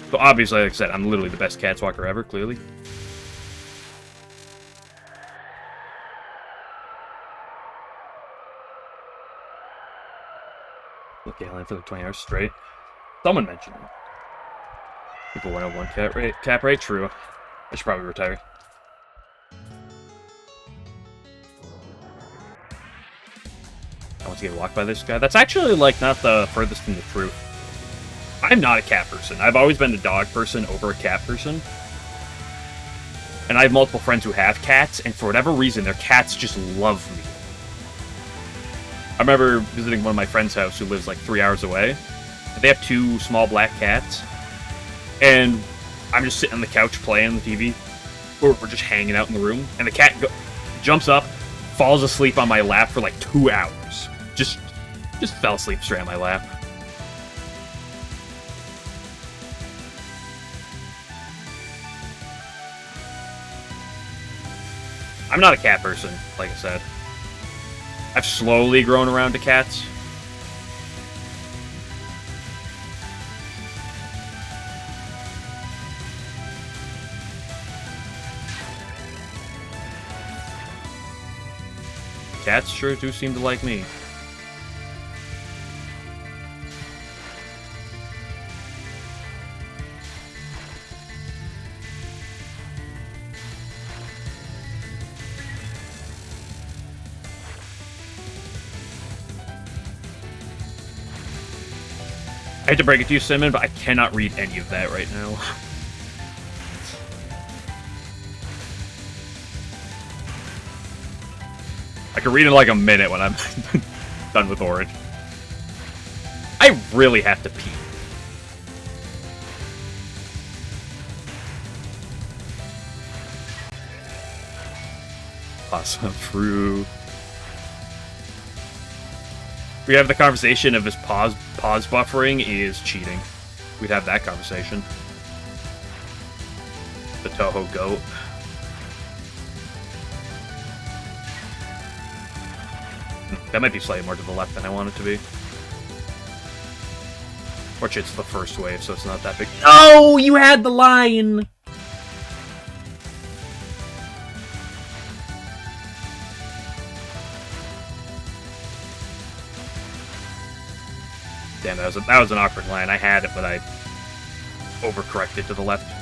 Speaker 1: So obviously, like I said, I'm literally the best cats walker ever, clearly. Okay, I for like 20 hours straight. Someone mentioned it. People went on 1 cap rate, true. I should probably retire. I want to get walked by this guy. That's actually, like, not the furthest from the truth. I'm not a cat person. I've always been a dog person over a cat person. And I have multiple friends who have cats, and for whatever reason, their cats just love me. I remember visiting one of my friend's house who lives, like, 3 hours away. They have 2 small black cats. And I'm just sitting on the couch playing the TV. We're just hanging out in the room. And the cat jumps up, falls asleep on my lap for, like, 2 hours. Just fell asleep straight on my lap. I'm not a cat person, like I said. I've slowly grown around to cats. Cats sure do seem to like me. I hate to break it to you, Simon, but I cannot read any of that right now. I can read in like a minute when I'm done with Orin. I really have to pee. Awesome, true. We have the conversation of his pause buffering is cheating. We'd have that conversation. The Touhou goat. That might be slightly more to the left than I want it to be. Which it's the first wave, so it's not that big. Oh, you had the line! Damn, that was an awkward line. I had it, but I overcorrected to the left.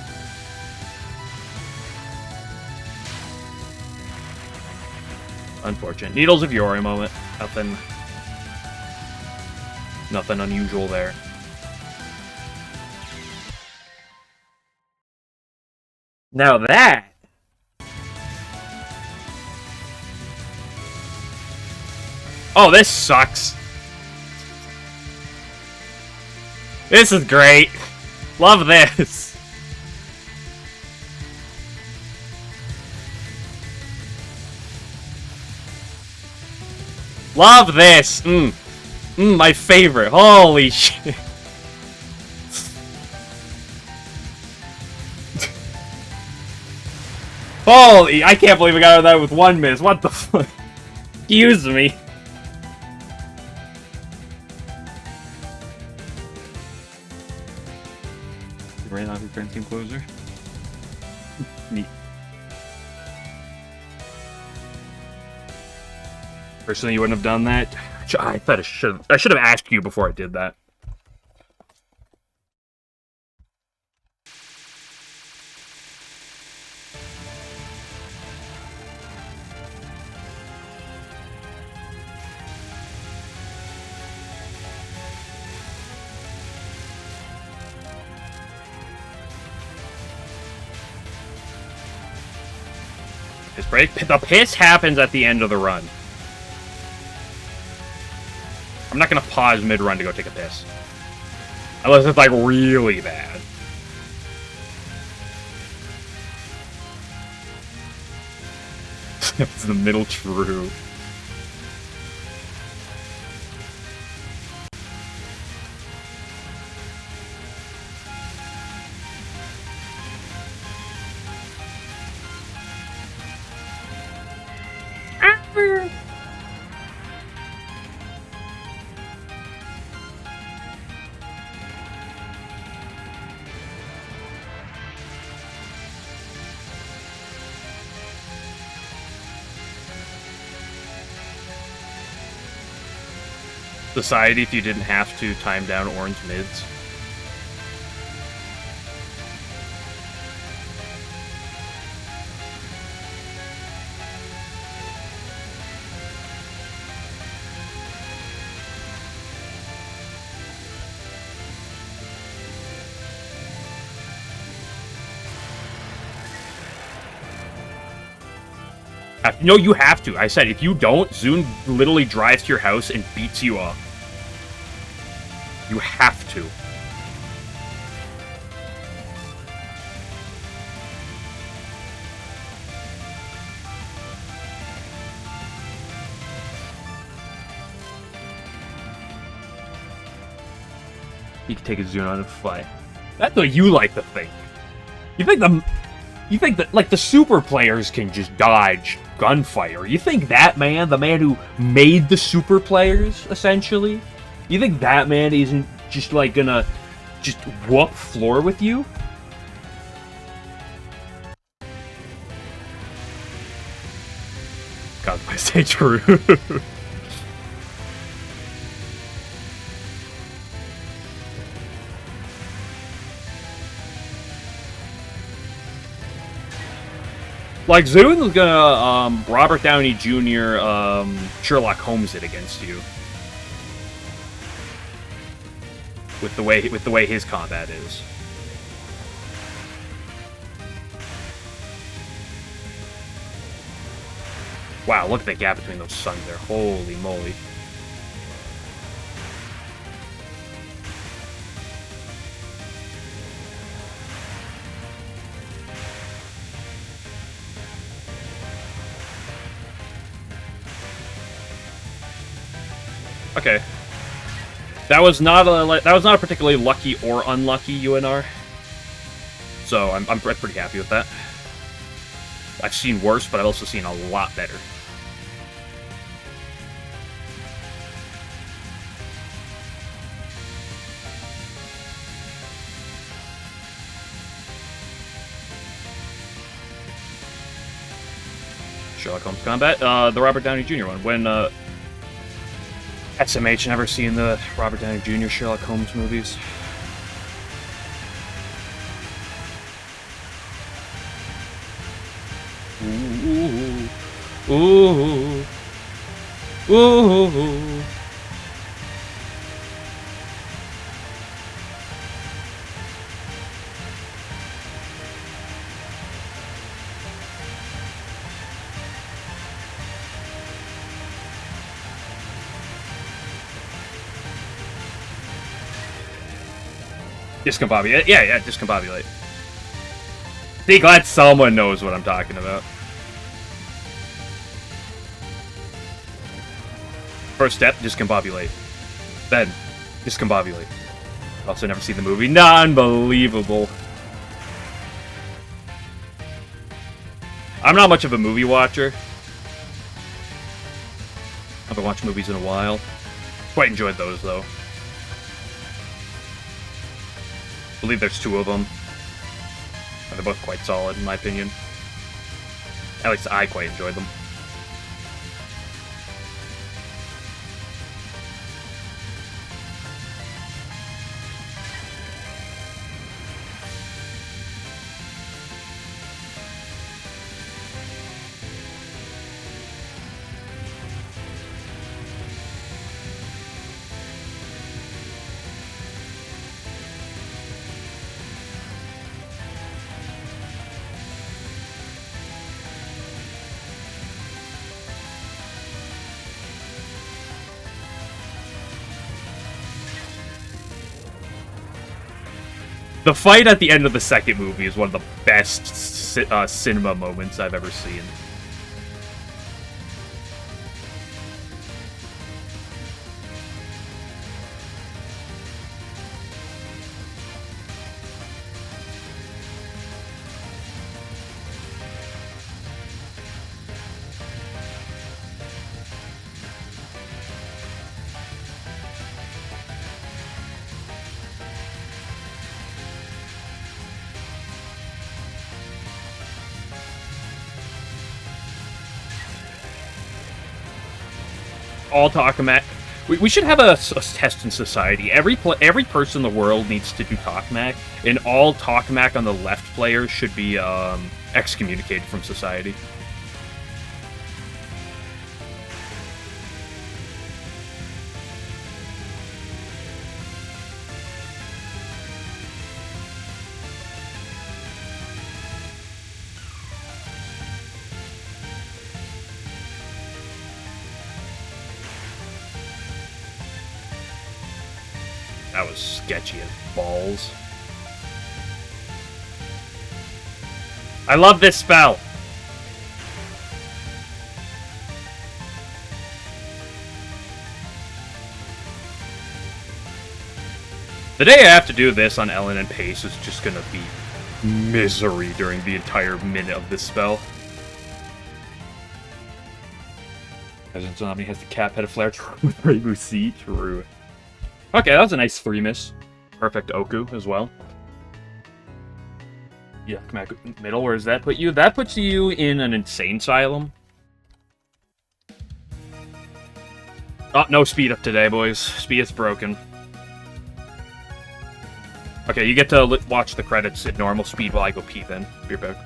Speaker 1: Unfortunate. Needles of Yori moment. Nothing unusual there. Now that... Oh, this sucks. This is great. Love this. Love this. My favorite. Holy shit. Holy, I can't believe I got out of that with one miss. What the fuck? Excuse me.
Speaker 2: Right off your friend team closer.
Speaker 1: Neat. Personally, you wouldn't have done that. I thought I should have asked you before I did that. Piss break. The piss happens at the end of the run. I'm not gonna pause mid-run to go take a piss. Unless it's, like, really bad. It's the middle true. Society if you didn't have to time down Orin's mids. No, you have to. I said, if you don't, Zune literally drives to your house and beats you up. You have to. You can take a Zune on and fly. That's what you like to think. You think that, like, the super players can just dodge gunfire. You think that man, the man who made the super players, essentially, you think that man isn't just, like, gonna just whoop floor with you? God, I say true. Like, Zune's gonna, Robert Downey Jr., Sherlock Holmes it against you. With the way his combat is. Wow, look at the gap between those suns there. Holy moly. Okay. That was not a particularly lucky or unlucky UNR. So I'm pretty happy with that. I've seen worse, but I've also seen a lot better. Sherlock Holmes Combat, the Robert Downey Jr. one. When SMH never seen the Robert Downey Jr. Sherlock Holmes movies. Ooh, ooh, ooh. Discombobulate. Yeah, discombobulate. See, glad someone knows what I'm talking about. First step, discombobulate. Then, discombobulate. Also never seen the movie. Unbelievable. I'm not much of a movie watcher. I haven't watched movies in a while. Quite enjoyed those, though. I believe there's 2 of them. And they're both quite solid, in my opinion. At least I quite enjoyed them. The fight at the end of the second movie is one of the best cinema moments I've ever seen. All Tokamak. We should have a test in society. Every person in the world needs to do Tokamak, and all Tokamak on the left players should be excommunicated from society. That was sketchy as balls. I love this spell! The day I have to do this on LNN pace is just gonna be misery during the entire minute of this spell. President Zombie has the cap head of flare with Rainbow Sea. True. Okay, that was a nice 3-miss. Perfect Oku as well. Yeah, come back middle. Where does that put you? That puts you in an insane asylum. Oh, no speed up today, boys. Speed is broken. Okay, you get to watch the credits at normal speed while I go pee then. Be right back.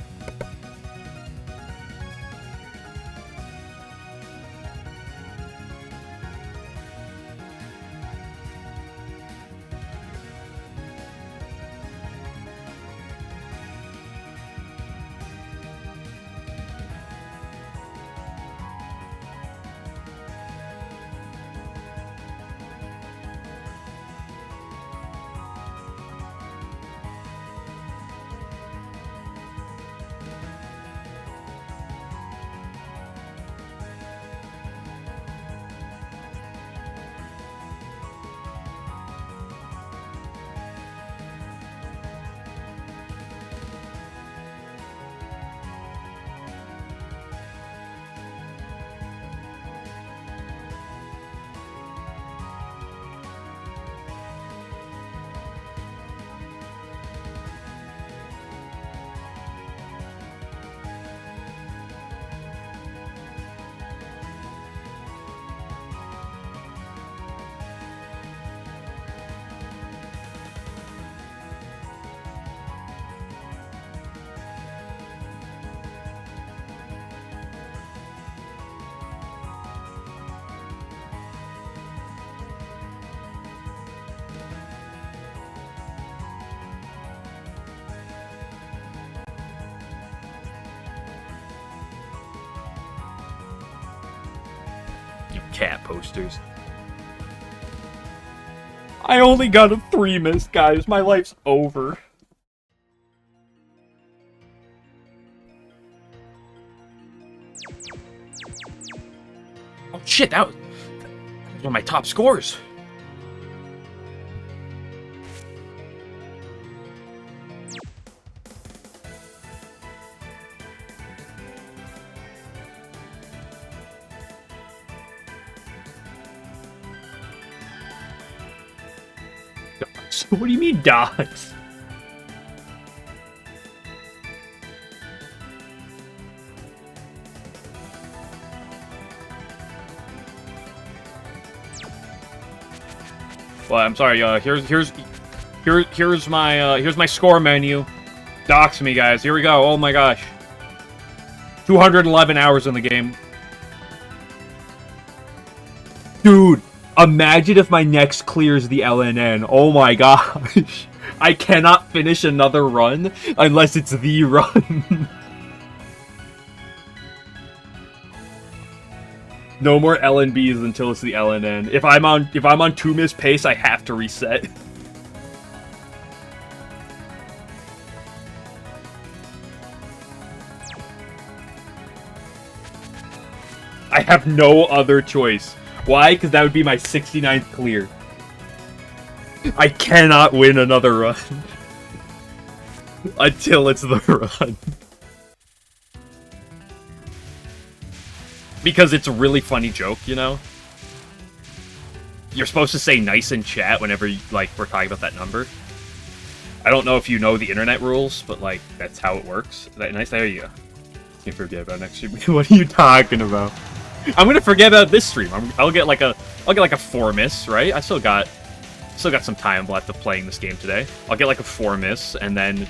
Speaker 1: cat posters. I only got a 3 miss, guys. My life's over. Oh shit, that was one of my top scores. So what do you mean dogs? Well, I'm sorry. Here's my score menu. Dox me, guys. Here we go. Oh my gosh. 211 hours in the game. Dude, imagine if my next clears the LNN. Oh my gosh. I cannot finish another run unless it's the run. No more LNBs until it's the LNN. If I'm on 2 miss pace, I have to reset. I have no other choice. Why? Because that would be my 69th clear. I cannot win another run. Until it's the run. Because it's a really funny joke, you know? You're supposed to say nice in chat whenever, like, we're talking about that number. I don't know if you know the internet rules, but, like, that's how it works. Is that nice? There you go. Can't forget about next stream. What are you talking about? I'm gonna forget about this stream. I'll get like a 4 miss, right? I still got some time left of playing this game today. I'll get like a 4 miss, and then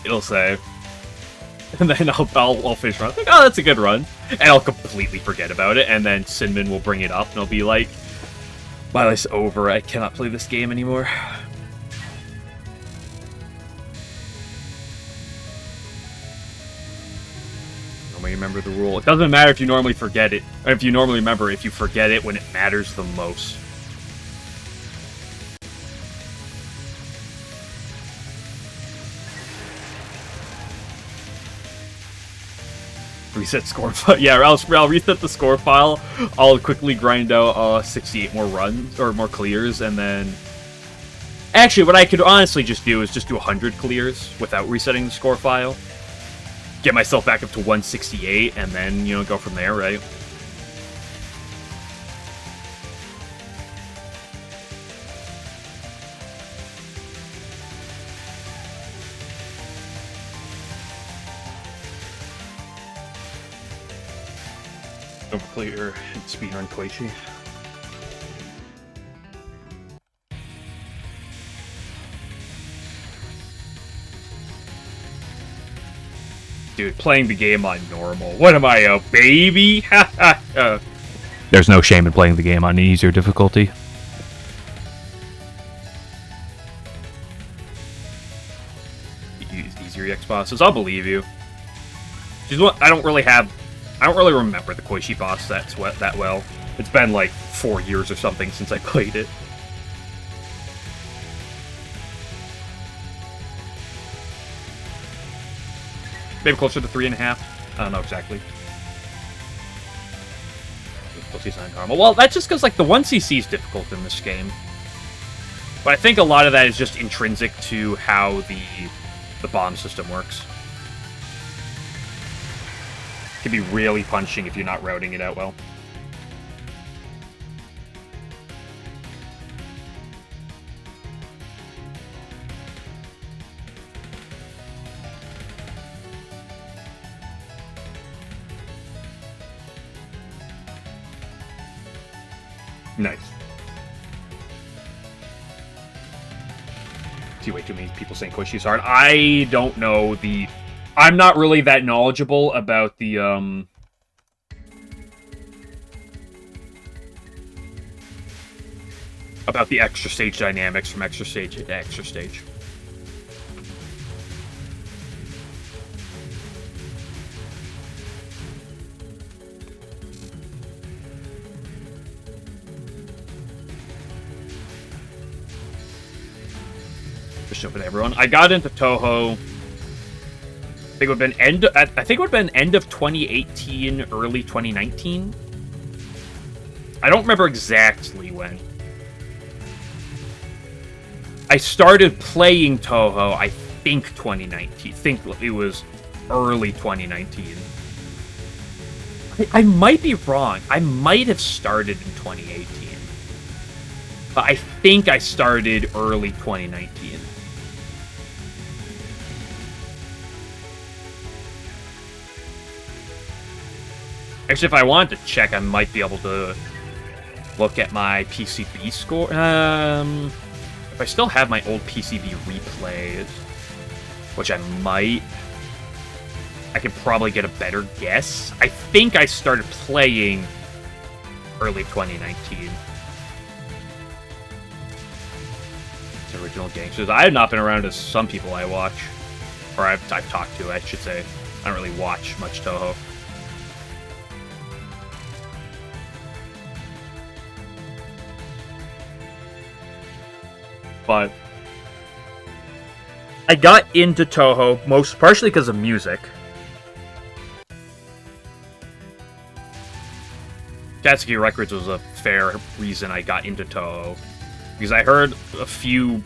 Speaker 1: it'll say, and then I'll finish run. Like, oh, that's a good run, and I'll completely forget about it. And then Cinnamon will bring it up, and I'll be like, my life's over. I cannot play this game anymore. Remember the rule. It doesn't matter if you normally forget it, or if you normally remember, if you forget it when it matters the most. Reset score file. Yeah, I'll reset the score file. I'll quickly grind out 68 more runs, or more clears, and then... Actually, what I could honestly just do is just do 100 clears without resetting the score file. Get myself back up to 168, and then, you know, go from there, right? Overclear and speedrun Koichi. Dude, playing the game on normal. What am I, a baby? There's no shame in playing the game on easier difficulty. Easier EX bosses, I'll believe you. I don't really remember the Koichi boss that well. It's been like 4 years or something since I played it. Maybe closer to 3.5. I don't know exactly. Difficulty's not normal. Well, that's just because, like, the 1cc is difficult in this game. But I think a lot of that is just intrinsic to how the bomb system works. It can be really punching if you're not routing it out well. Nice. See way too many people saying Koishi's hard. I don't know the... I'm not really that knowledgeable about the, about the extra stage dynamics from extra stage to extra stage. efficient with everyone. I got into Touhou. I think it would have been end of 2018, early 2019. I don't remember exactly when. I started playing Touhou, I think 2019. I think it was early 2019. I might be wrong. I might have started in 2018. But I think I started early 2019. Actually, if I wanted to check, I might be able to look at my PCB score. If I still have my old PCB replays, which I might, I could probably get a better guess. I think I started playing early 2019. It's original gangsters. I have not been around as some people I watch, or I've talked to, I should say. I don't really watch much Touhou. But I got into Touhou most partially because of music. Katsuki Records was a fair reason I got into Touhou, because I heard a few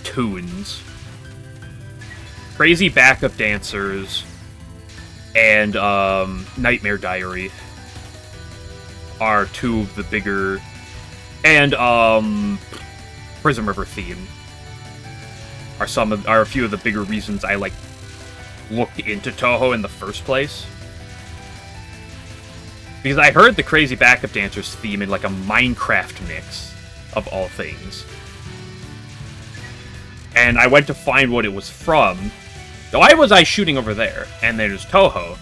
Speaker 1: tunes. Crazy Backup Dancers and Nightmare Diary are two of the bigger, and Prism River Theme are a few of the bigger reasons I looked into Touhou in the first place. Because I heard the Crazy Backup Dancers theme in a Minecraft mix of all things. And I went to find what it was from. Why was I shooting over there? And there's Touhou.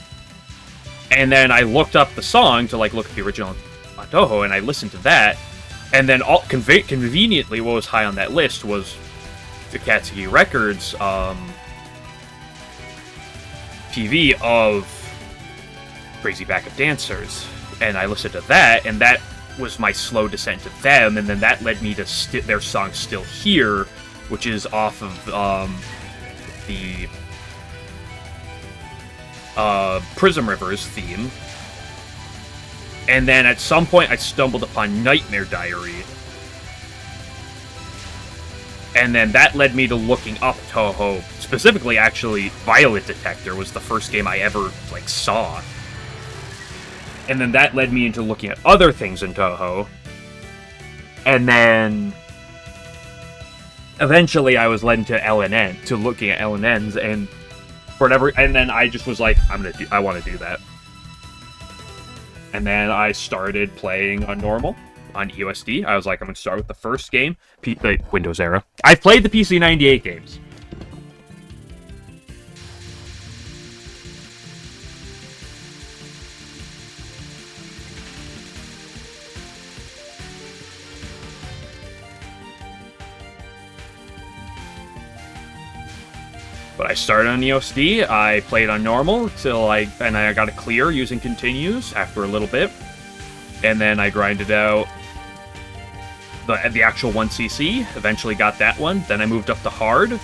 Speaker 1: And then I looked up the song to look at the original on Touhou, and I listened to that. And then conveniently what was high on that list was the Katsuki Records PV of Crazy Backup Dancers, and I listened to that, and that was my slow descent to them, and then that led me to their song Still Here, which is off of the Prism Rivers theme. And then at some point I stumbled upon Nightmare Diary, and then that led me to looking up Touhou. Specifically, actually, Violet Detector was the first game I ever saw. And then that led me into looking at other things in Touhou. And then eventually I was led into LNN, to looking at LNNs, and whatever. And then I just was like, I want to do that. And then I started playing on normal, on EOSD. I was like, I'm going to start with the first game, the Windows era. I played the PC 98 games. But I started on EOSD, I played on normal till I got a clear using continues after a little bit. And then I grinded out the actual 1cc, eventually got that one. Then I moved up to hard,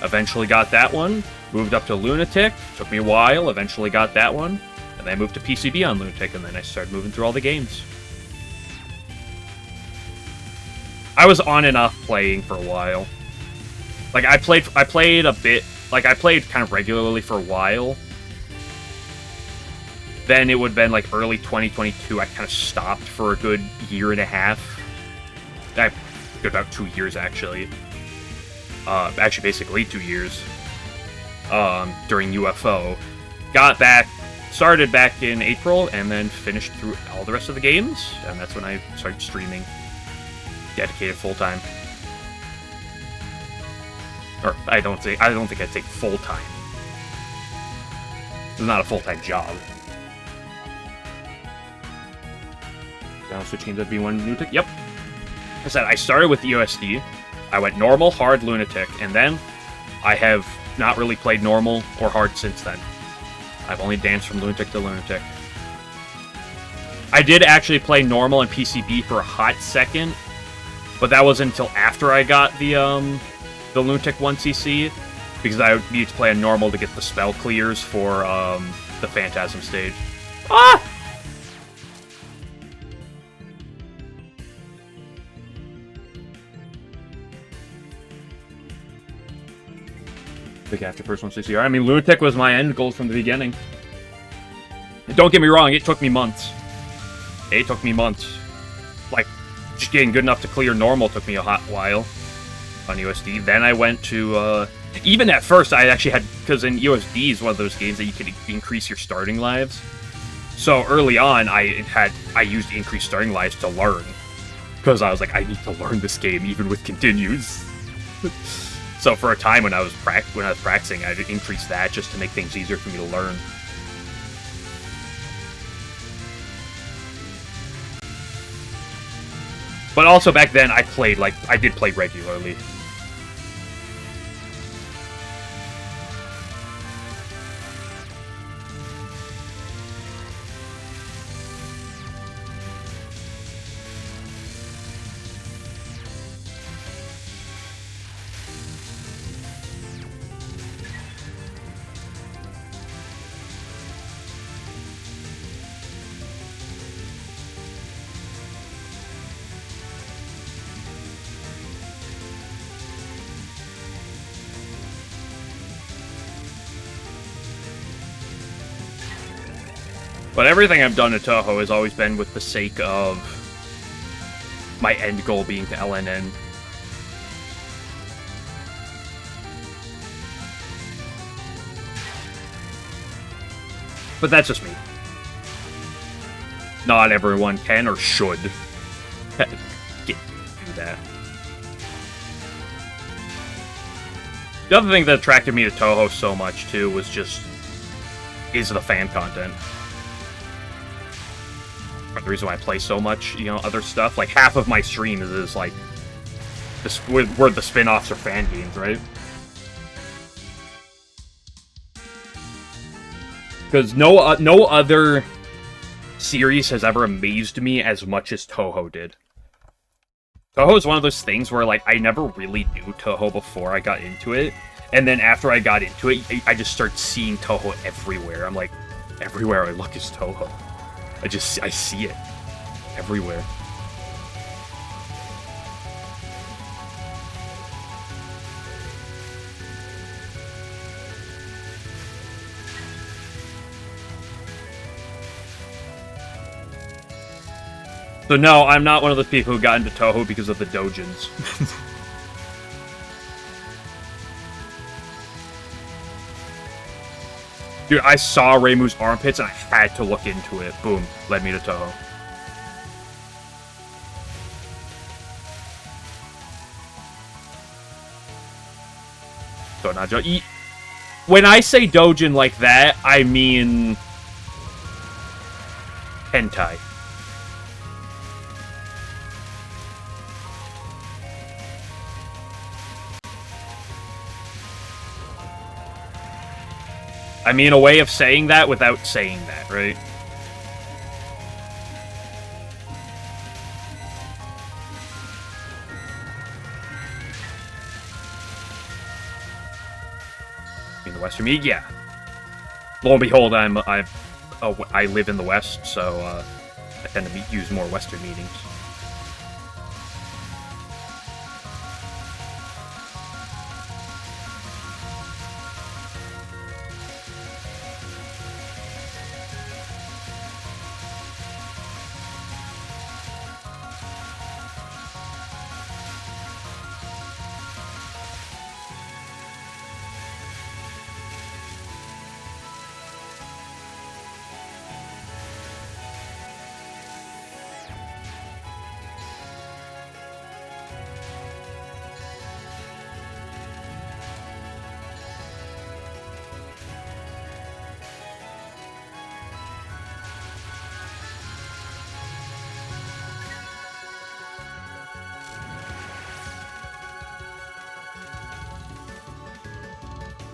Speaker 1: eventually got that one. Moved up to Lunatic, took me a while, eventually got that one. And then I moved to PCB on Lunatic, and then I started moving through all the games. I was on and off playing for a while. I played a bit, I played kind of regularly for a while. Then it would have been, early 2022, I kind of stopped for a good year and a half. About 2 years, actually. Actually, basically 2 years. During UFO. Got back, started back in April, and then finished through all the rest of the games. And that's when I started streaming. Dedicated full-time. Or, I don't think I'd say full-time. It's not a full-time job. Now switching to V1 Lunatic. Yep. Like I said, I started with EOSD. I went normal, hard, Lunatic, and then I have not really played normal or hard since then. I've only danced from Lunatic to Lunatic. I did actually play normal and PCB for a hot second, but that wasn't until after I got the the Lunatic 1cc, because I need to play on normal to get the spell clears for the Phantasm stage. Ah! Pick after first 160. I mean, Lunatic was my end goal from the beginning. Don't get me wrong, it took me months. It took me months. Like, just getting good enough to clear normal took me a hot while on USD. Then I went to, even at first, I actually had, because in USD is one of those games that you can increase your starting lives. So early on, I used increased starting lives to learn. Because I was like, I need to learn this game, even with continues. So for a time when I was practicing, I'd increase that just to make things easier for me to learn. But also back then, I did play regularly. But everything I've done at Touhou has always been with the sake of my end goal being to LNN. But that's just me. Not everyone can or should do that. The other thing that attracted me to Touhou so much, too, was is the fan content. The reason why I play so much, other stuff. Like, half of my stream is like, where the spin-offs are fan games, right? Because no other series has ever amazed me as much as Touhou did. Touhou is one of those things where, like, I never really knew Touhou before I got into it. And then after I got into it, I just start seeing Touhou everywhere. I'm like, everywhere I look is Touhou. I see it everywhere. So no, I'm not one of those people who got into Touhou because of the doujins. Dude, I saw Reimu's armpits and I had to look into it. Boom. Led me to Touhou. So not just... When I say doujin like that, I mean... hentai. I mean, a way of saying that without saying that, right? In the Western media, yeah. Lo and behold, I live in the West, so I tend to use more Western meetings.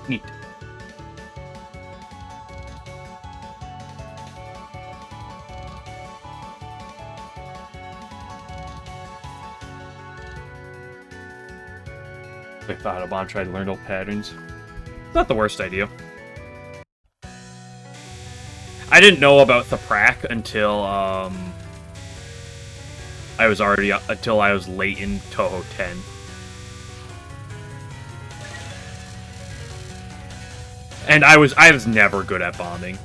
Speaker 1: Neat. I thought a bomb tried to learn old patterns. Not the worst idea. I didn't know about the prac until I was late in Touhou 10. And I was never good at bombing.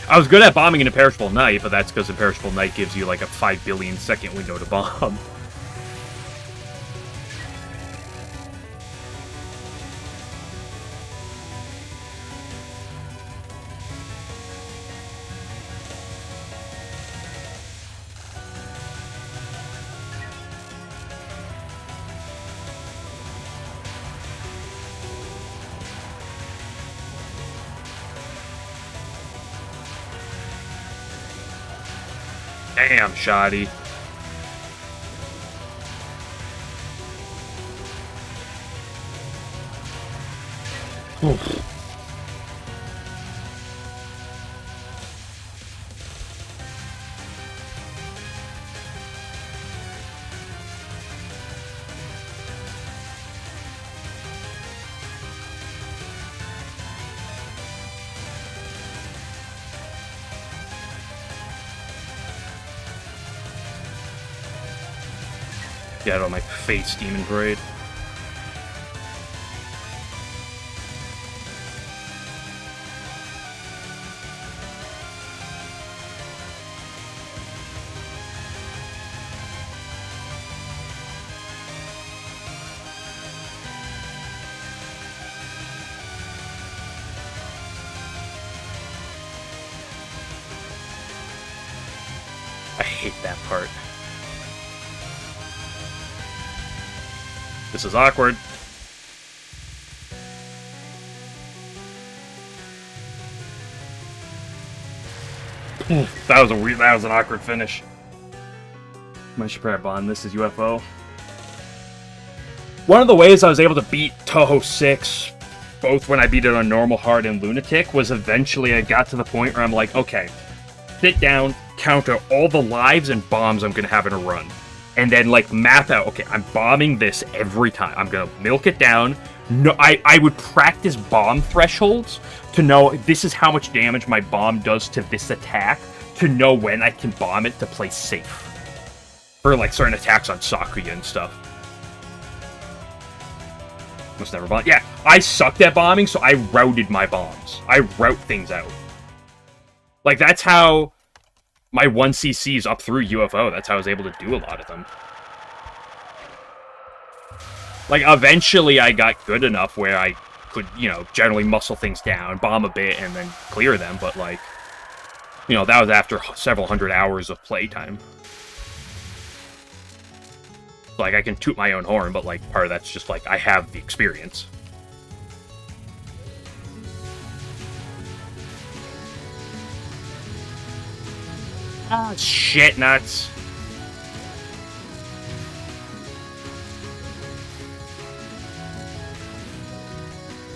Speaker 1: I was good at bombing in Imperishable Night, but that's because Imperishable Night gives you like a 5 billion second window to bomb. Damn, shoddy. Oof. Get out of my face, Demon Parade. I hate that part. This is awkward. That was an awkward finish. My Shipwreck Bond, this is UFO. One of the ways I was able to beat Touhou 6, both when I beat it on normal, hard, and lunatic, was eventually I got to the point where I'm like, okay, sit down, counter all the lives and bombs I'm gonna have in a run. And then, like, map out, okay, I'm bombing this every time. I'm gonna milk it down. No, I would practice bomb thresholds to know this is how much damage my bomb does to this attack, to know when I can bomb it to play safe. For, like, certain attacks on Sakuya and stuff. Must never bomb. Yeah, I sucked at bombing, so I routed my bombs. I route things out. Like, that's how my 1cc's up through UFO, that's how I was able to do a lot of them. Like, eventually I got good enough where I could, you know, generally muscle things down, bomb a bit, and then clear them, but, like, you know, that was after several hundred hours of playtime. Like, I can toot my own horn, but, like, part of that's just, like, I have the experience. Ah, shit nuts.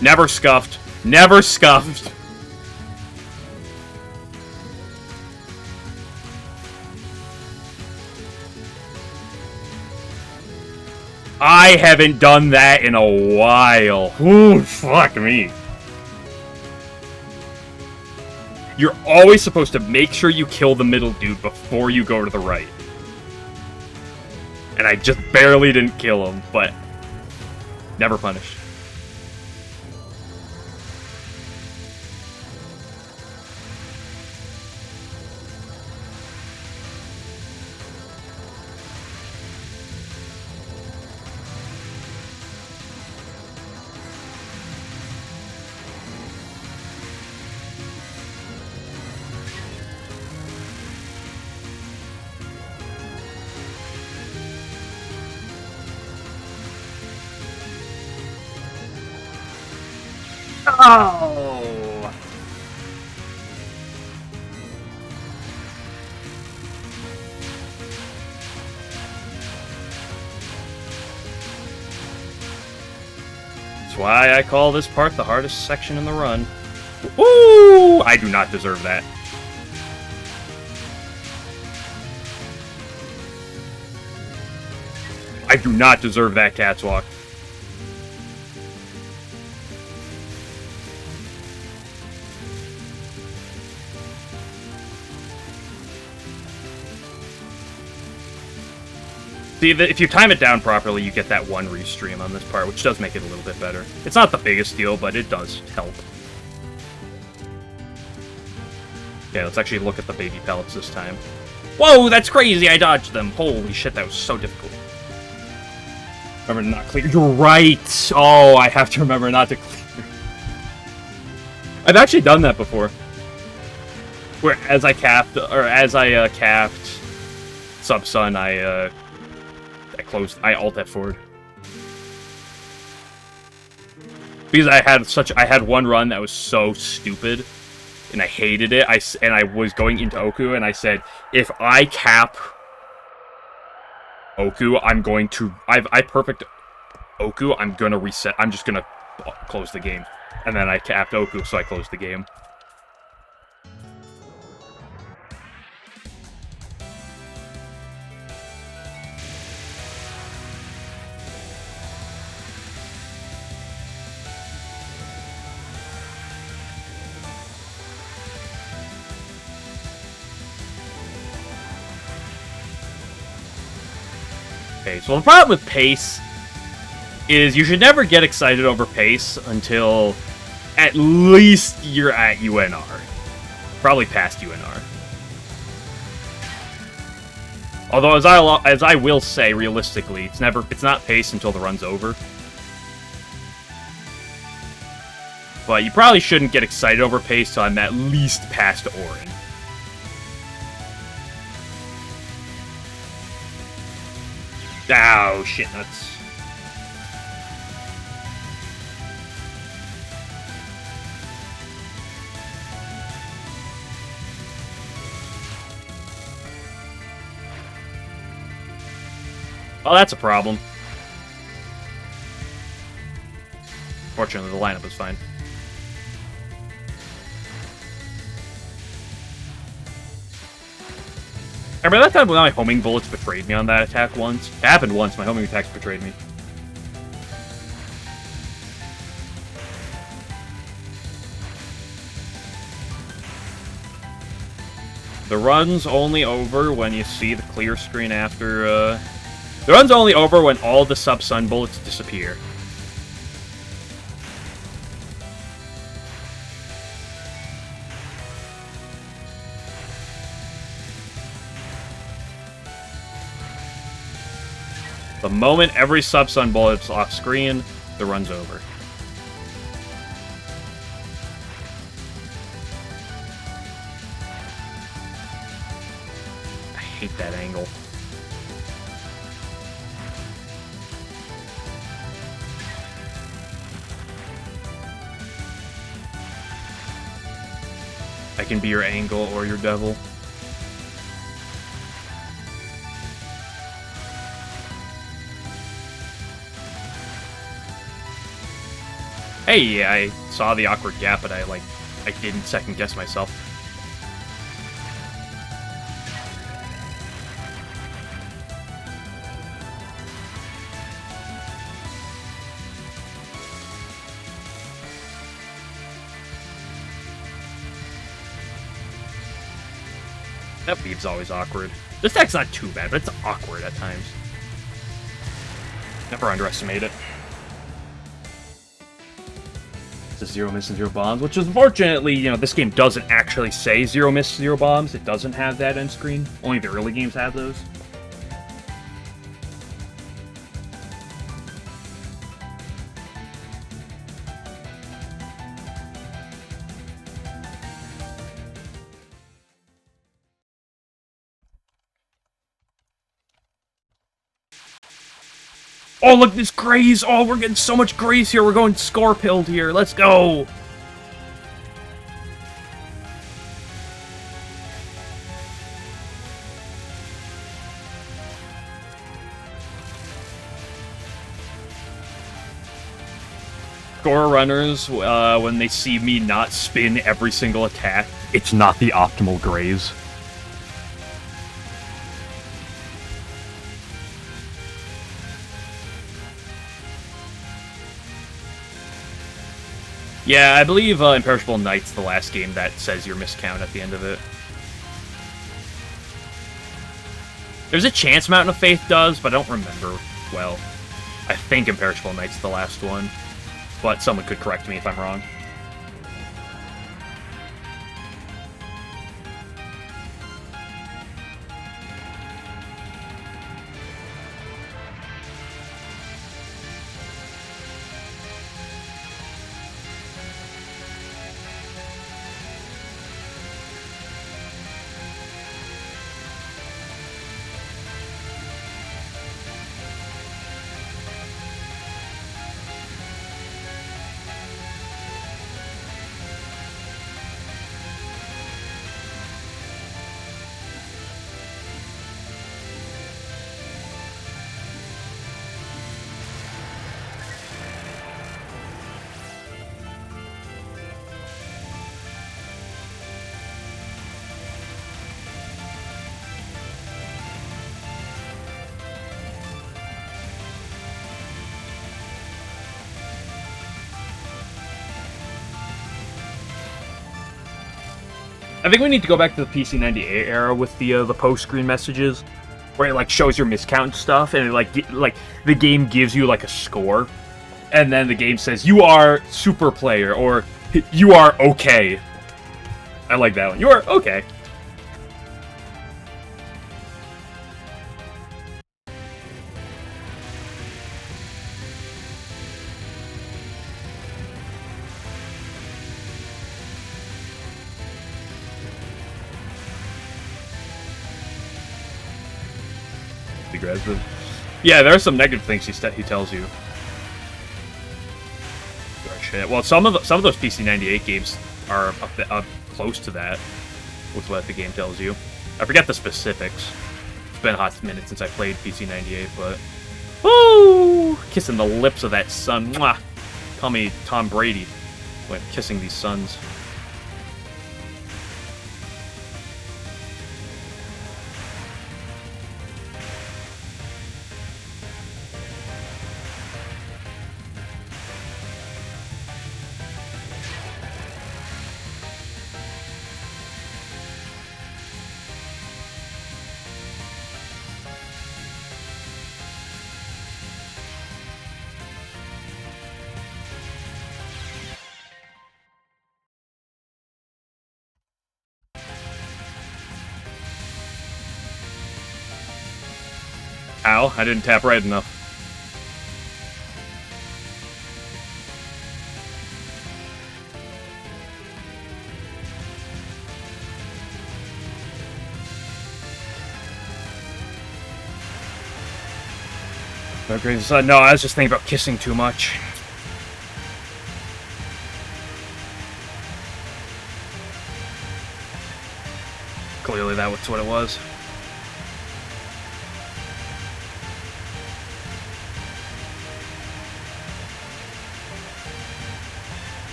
Speaker 1: Never scuffed. Never scuffed. I haven't done that in a while. Ooh, fuck me. You're always supposed to make sure you kill the middle dude before you go to the right. And I just barely didn't kill him, but never punished. Oh! That's why I call this part the hardest section in the run. Ooh! I do not deserve that. I do not deserve that cat's walk. See, if you time it down properly, you get that one restream on this part, which does make it a little bit better. It's not the biggest deal, but it does help. Okay, let's actually look at the baby pellets this time. Whoa, that's crazy! I dodged them. Holy shit, that was so difficult. Remember to not clear. You're right! Oh, I have to remember not to clear. I've actually done that before. Where as I capped Sub-Sun, I alt F4'd. Because I had one run that was so stupid, and I hated it. I was going into Oku, and I said, if I cap Oku, I perfect Oku, I'm gonna reset. I'm just gonna close the game. And then I capped Oku, so I closed the game. Okay, so the problem with pace is you should never get excited over pace until at least you're at UNR. Probably past UNR. Although, as I will say, realistically, it's not pace until the run's over. But you probably shouldn't get excited over pace till I'm at least past Orin. Oh, shit nuts. Well, that's a problem. Fortunately, the lineup is fine. I remember that time when my homing bullets betrayed me on that attack once. It happened once, my homing attacks betrayed me. The run's only over when you see the clear screen after, The run's only over when all the Sub-Sun bullets disappear. The moment every Sub-Sun bullet's off screen, the run's over. I hate that angle. I can be your angle or your devil. Hey, I saw the awkward gap, but I didn't second guess myself. That weave's always awkward. This deck's not too bad, but it's awkward at times. Never underestimate it. It's a 0 miss and 0 bombs, which is unfortunately, this game doesn't actually say 0 miss, 0 bombs. It doesn't have that end screen. Only the early games have those. Oh, look at this graze! Oh, we're getting so much graze here. We're going score-pilled here. Let's go! Score runners, when they see me not spin every single attack, it's not the optimal graze. Yeah, I believe Imperishable Knight's the last game that says your miscount at the end of it. There's a chance Mountain of Faith does, but I don't remember well. I think Imperishable Knight's the last one, but someone could correct me if I'm wrong. I think we need to go back to the PC98 era with the post-screen messages, where it like shows your miscount stuff, and it like the game gives you like a score, and then the game says you are super player or you are okay. I like that one. You are okay. Aggressive. Yeah, there are some negative things he tells you. Oh, shit. Well, some of those PC98 games are up close to that with what the game tells you. I forget the specifics. It's been a hot minute since I played PC98, but woo, kissing the lips of that sun. Mwah. Call me Tom Brady when kissing these suns. Ow, I didn't tap right enough. No, I was just thinking about kissing too much. Clearly that was what it was.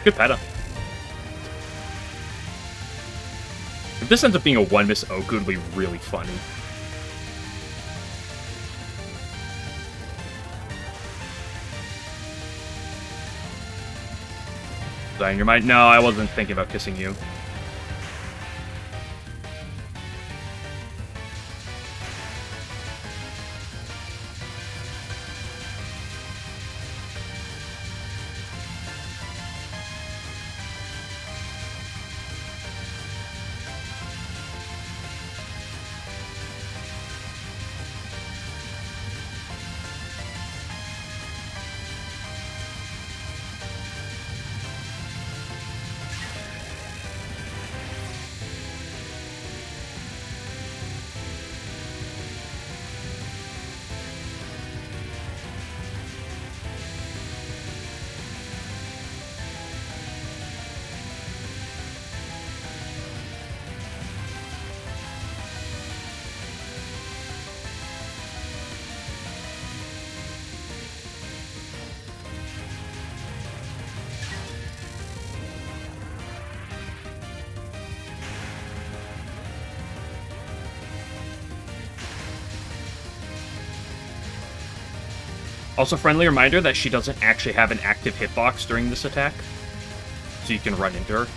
Speaker 1: Good peta. If this ends up being a 1-miss Oku, it'll be really funny. Dynamite, might. No, I wasn't thinking about kissing you. Also, friendly reminder that she doesn't actually have an active hitbox during this attack, so you can run into her.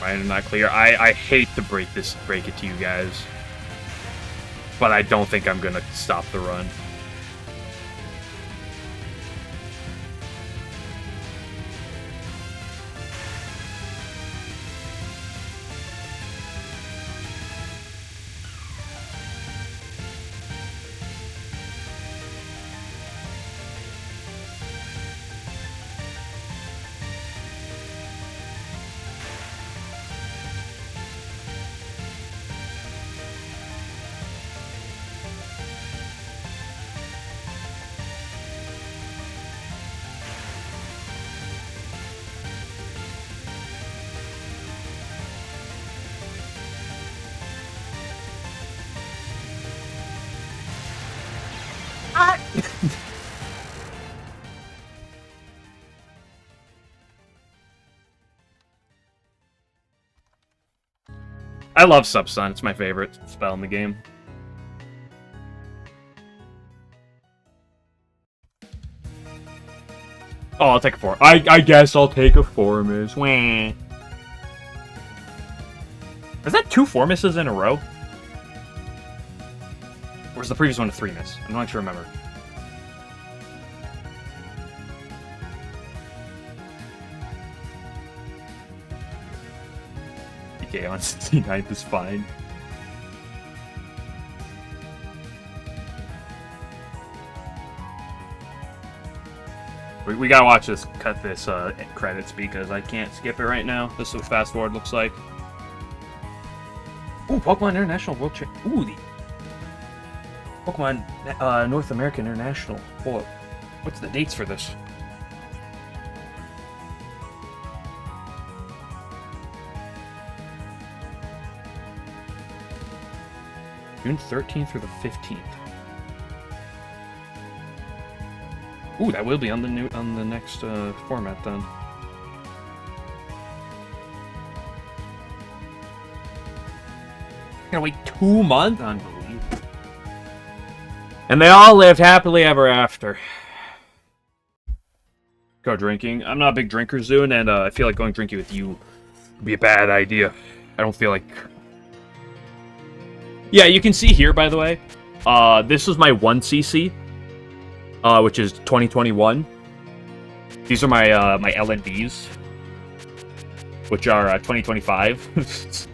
Speaker 1: I'm not clear. I hate to break it to you guys, but I don't think I'm gonna stop the run. I love Substun. It's my favorite spell in the game. Oh, I'll take a 4. I guess I'll take a 4 miss. Wah. Is that 2 4 misses in a row? Or was the previous one a 3 miss? I'm not sure remember. PK on 69th is fine. We gotta watch this, cut this credits because I can't skip it right now. This is what fast forward looks like. Ooh, Pokemon International World Champ. Ooh, the Pokemon North American International. Boy, what's the dates for this? June 13th through the 15th. Ooh, that will be on the next format then. Gotta wait 2 months? Unbelievable. And they all lived happily ever after. Go drinking. I'm not a big drinker, Zune, and I feel like going drinking with you would be a bad idea. I don't feel like... Yeah, you can see here, by the way, this is my 1cc, which is 2021. These are my my LNDs, which are 2025.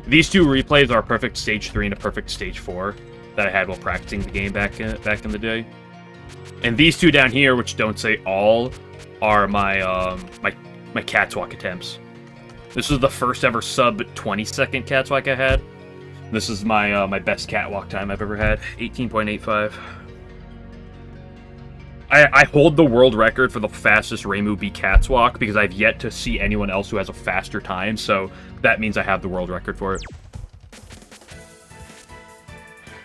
Speaker 1: These two replays are a perfect stage 3 and a perfect stage 4 that I had while practicing the game back in the day. And these two down here, which don't say all, are my my catwalk attempts. This was the first ever sub 20-second catwalk I had. This is my my best catwalk time I've ever had, 18.85. I hold the world record for the fastest Reimu B catwalk because I've yet to see anyone else who has a faster time, so that means I have the world record for it.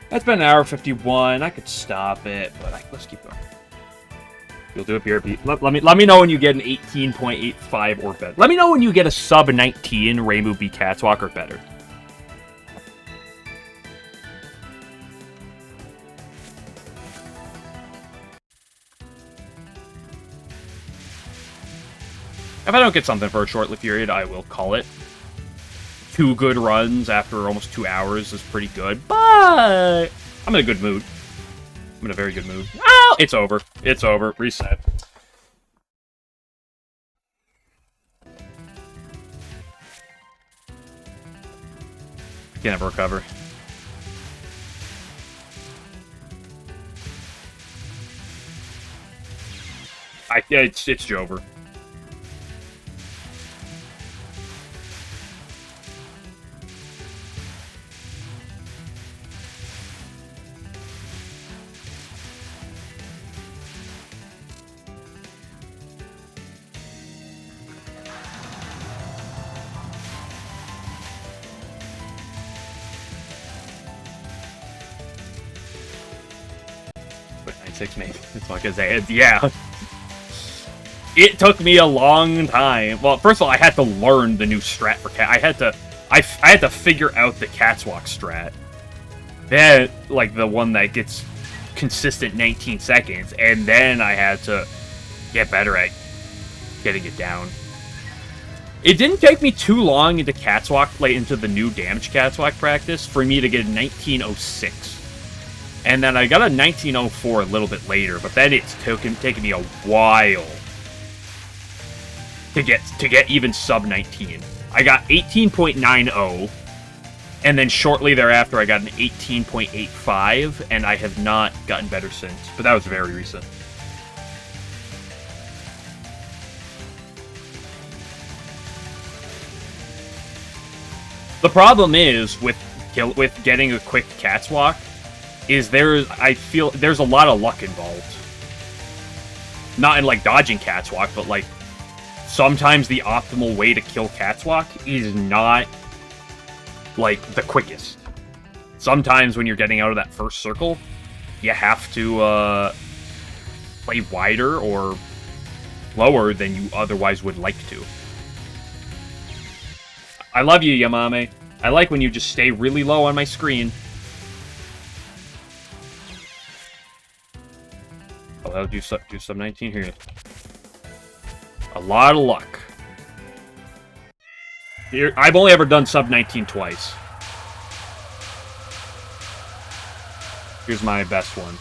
Speaker 1: That's been an hour 51. I could stop it, but let's keep going. You'll do it, BRB. Let me know when you get an 18.85 or better. Let me know when you get a sub 19 Reimu B catwalk or better. If I don't get something for a short period, I will call it. 2 good runs after almost 2 hours is pretty good, but I'm in a good mood. I'm in a very good mood. Oh, it's over. It's over. Reset. Can't ever recover. It's Jover. 6 maybe. That's all I can say. Yeah. It took me a long time. Well, first of all, I had to learn the new strat for cat. I had to figure out the catwalk strat. Then, like, the one that gets consistent 19 seconds. And then I had to get better at getting it down. It didn't take me too long into catwalk, like, into the new damage catwalk practice for me to get a 1906. And then I got a 1904 a little bit later, but then it's taken me a while to get even sub 19. I got 18.90, and then shortly thereafter I got an 18.85, and I have not gotten better since. But that was very recent. The problem is with getting a quick catwalk is I feel there's a lot of luck involved. Not in like dodging catwalk, but like sometimes the optimal way to kill catwalk is not like the quickest. Sometimes when you're getting out of that first circle, you have to play wider or lower than you otherwise would like to. I love you, Yamame. I like when you just stay really low on my screen. Oh, I'll do sub 19 here. A lot of luck. Here, I've only ever done sub 19 twice. Here's my best one.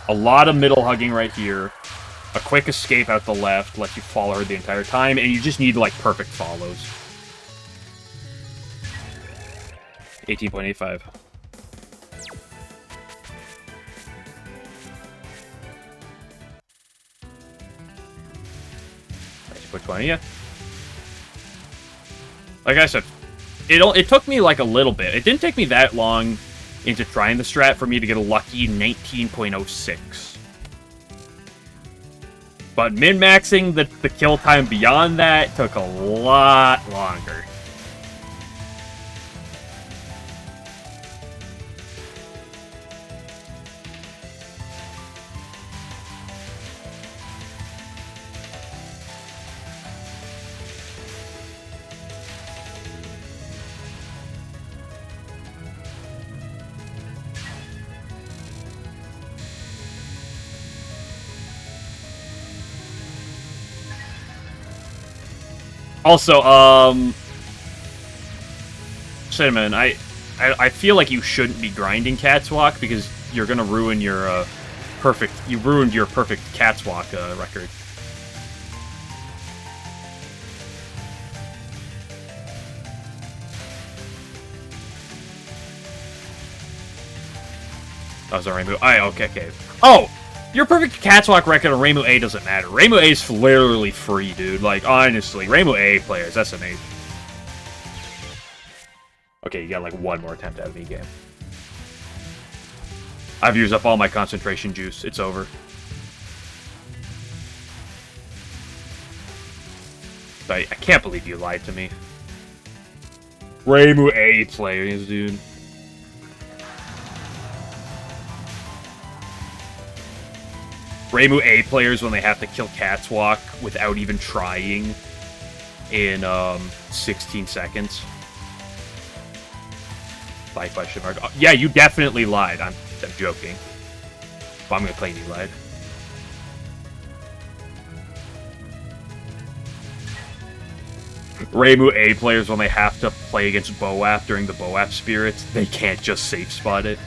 Speaker 1: A lot of middle hugging right here. A quick escape out the left, lets you follow her the entire time, and you just need, like, perfect follows. 18.85. Quick 20, yeah. Like I said, it took me, like, a little bit. It didn't take me that long into trying the strat for me to get a lucky 19.06. But min-maxing the kill time beyond that took a lot longer. Also, Cinnamon, I feel like you shouldn't be grinding catwalk because you're gonna ruin your you ruined your perfect catwalk record. That was a rainbow. Okay. Oh! Your perfect catwalk record on Rainbow A doesn't matter. Rainbow A is literally free, dude. Like, honestly, Rainbow A players, that's amazing. Okay, you got like one more attempt out of me game. I've used up all my concentration juice. It's over. I can't believe you lied to me. Rainbow A players, dude. Rainbow A players when they have to kill Catwalk without even trying in 16 seconds. By question mark. Yeah, you definitely lied. I'm joking. But I'm gonna claim you lied. Rainbow A players when they have to play against Boap during the Boap spirits, they can't just safe spot it.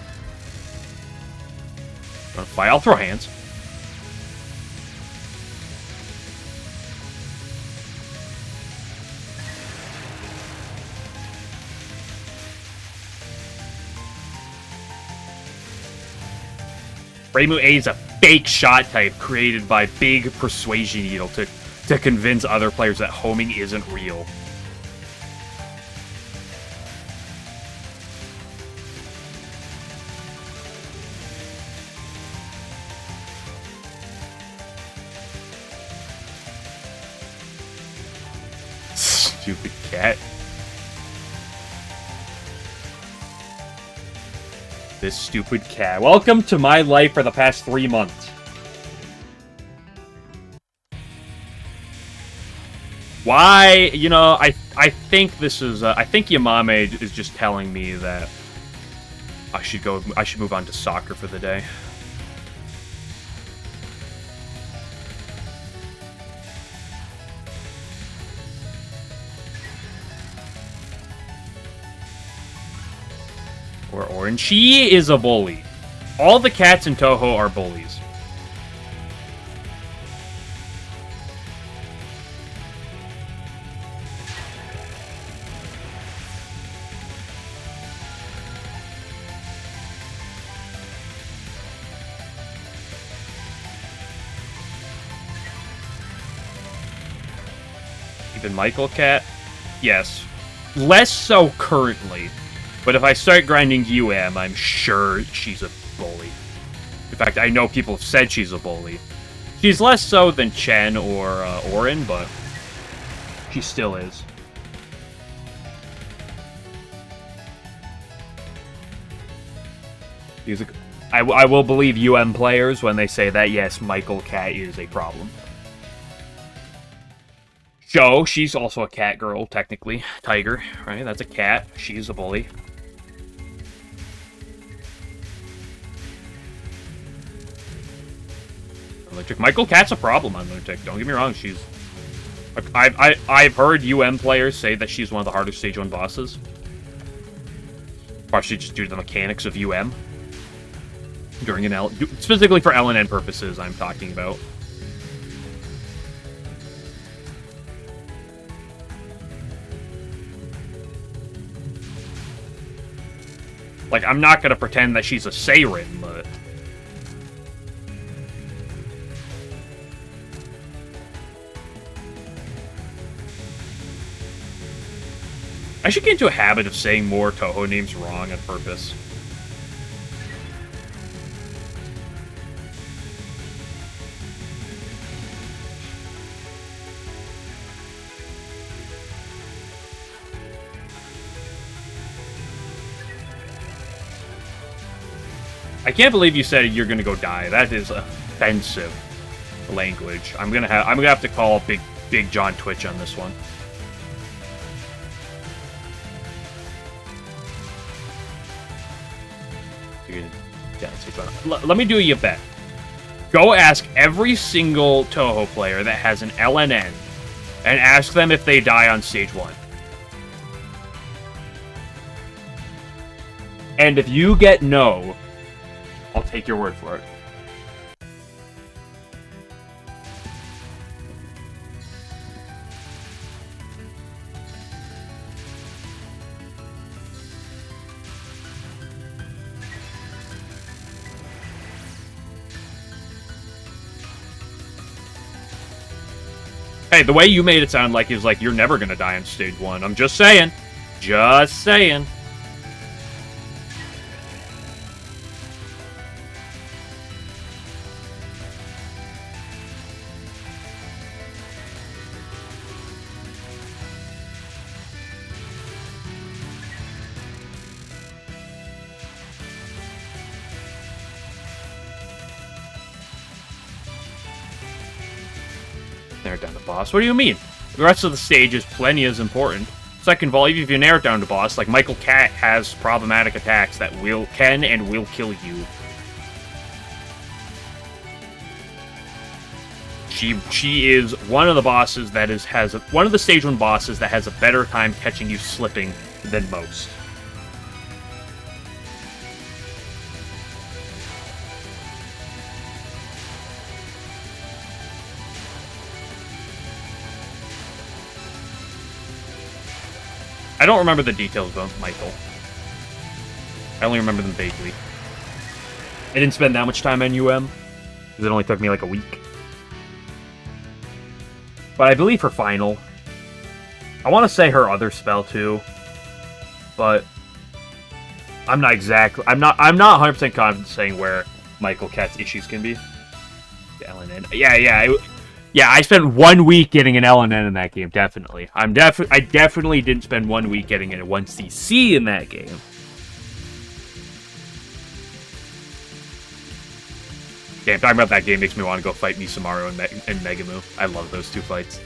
Speaker 1: I'll throw hands. Rainbow A is a fake shot type created by Big Persuasion Needle to convince other players that homing isn't real. This stupid cat. Welcome to my life for the past 3 months. Why? You know, I think this is. I think Yamame is just telling me that I should move on to soccer for the day. Or Orin. She is a bully. All the cats in Touhou are bullies. Even Michael Cat? Yes. Less so currently. But if I start grinding UM, I'm sure she's a bully. In fact, I know people have said she's a bully. She's less so than Chen or Orin, but she still is. I will believe UM players when they say that, yes, Michael Cat is a problem. Jo, she's also a cat girl, technically. Tiger, right? That's a cat. She's a bully. Lunatic. Michael Cat's a problem on Lunatic. Don't get me wrong. She's. I've heard UM players say that she's one of the hardest Stage 1 bosses. Partially just due to the mechanics of UM. During specifically for LNN purposes, I'm talking about. Like, I'm not gonna pretend that she's a Seirin, but... I should get into a habit of saying more Touhou names wrong on purpose. I can't believe you said you're gonna go die. That is offensive language. I'm gonna have to call Big John Twitch on this one. Let me do you a bet. Go ask every single Touhou player that has an LNN and ask them if they die on Stage 1. And if you get no, I'll take your word for it. Hey, the way you made it sound like is like you're never gonna die on Stage 1. I'm just saying. Just saying. Narrow down to boss. What do you mean? The rest of the stage is plenty as important. Second of all, even if you narrow it down to boss, like Michael Cat has problematic attacks that can and will kill you. She is one of the bosses that one of the Stage 1 bosses that has a better time catching you slipping than most. I don't remember the details about Michael. I only remember them vaguely. I didn't spend that much time on UM, because it only took me like a week. But I believe her final. I want to say her other spell too, but I'm not 100% confident saying where Michael Cat's issues can be. The LNN. Yeah, I spent 1 week getting an LNN in that game, definitely. I definitely didn't spend 1 week getting a 1CC in that game. Yeah, talking about that game makes me want to go fight Misamaru and Megamu. I love those two fights.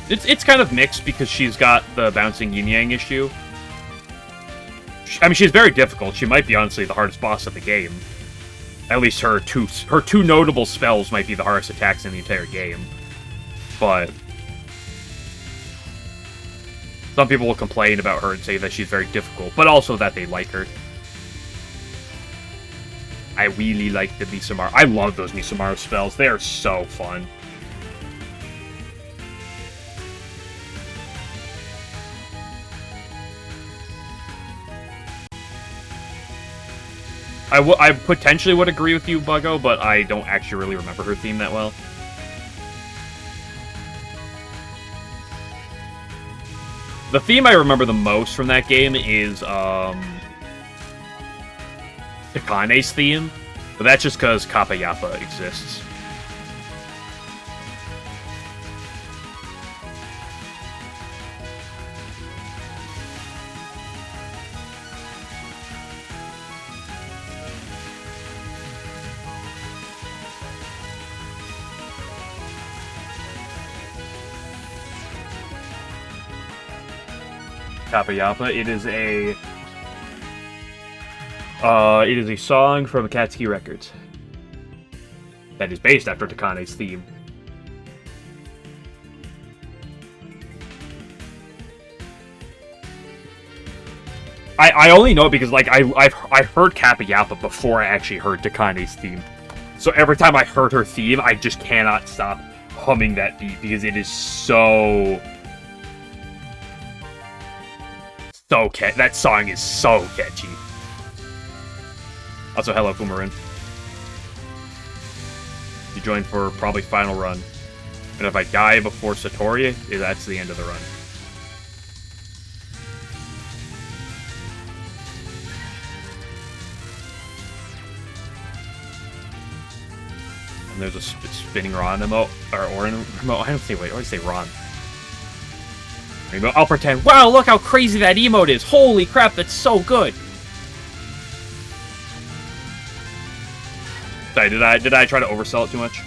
Speaker 1: It's kind of mixed because she's got the bouncing yin-yang issue. I mean, she's very difficult. She might be, honestly, the hardest boss of the game. At least her two notable spells might be the hardest attacks in the entire game. But some people will complain about her and say that she's very difficult, but also that they like her. I really like the Misamaru. I love those Misamaru spells. They are so fun. I potentially would agree with you, Buggo, but I don't actually really remember her theme that well. The theme I remember the most from that game is, Takane's theme, but that's just because Kappa Yappa exists. Kappa Yappa. It is a song from Akatsuki Records that is based after Takane's theme. I only know it because like I've heard Kappa Yappa before I actually heard Takane's theme. So every time I heard her theme, I just cannot stop humming that beat because it is so catchy. That song is so catchy. Also, hello, Fumarin. You joined for probably final run. And if I die before Satori, that's the end of the run. And there's a spinning Ron emote, or Orin emote. I always say Ron. I'll pretend, wow, look how crazy that emote is. Holy crap, that's so good. Sorry, did I try to oversell it too much?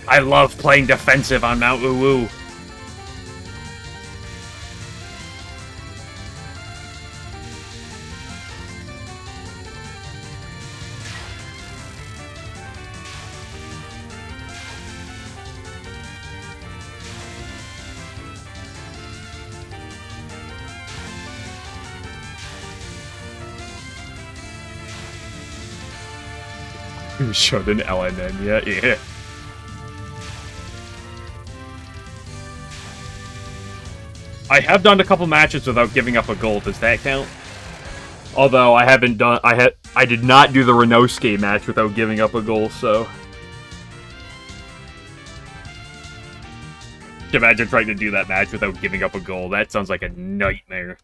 Speaker 1: I love playing defensive on Mount Uwu. You showed an LNN yet? Yeah. I have done a couple matches without giving up a goal. Does that count? Although I haven't done, I did not do the Renosuke match without giving up a goal. So, imagine trying to do that match without giving up a goal. That sounds like a nightmare.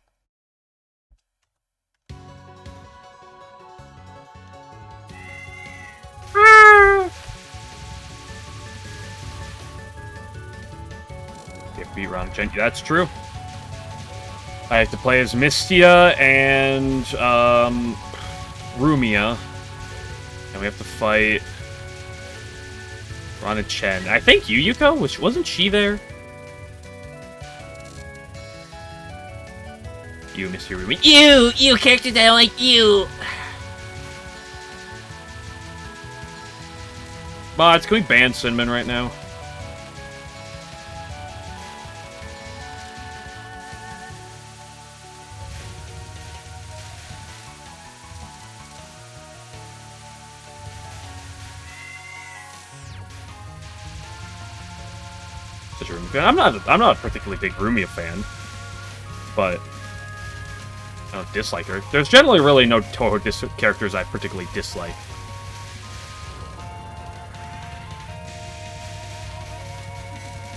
Speaker 1: Get beat Ron Chen. That's true. I have to play as Mystia and Rumia. And we have to fight Ron and Chen. I think Yuyuko? Wasn't she there? You, Mr. Rumia. You characters that like you. Mods, can we ban Cinnamon right now? such a Rumia fan. I'm not a particularly big Rumia fan, but I don't dislike her. There's generally really no Touhou characters I particularly dislike.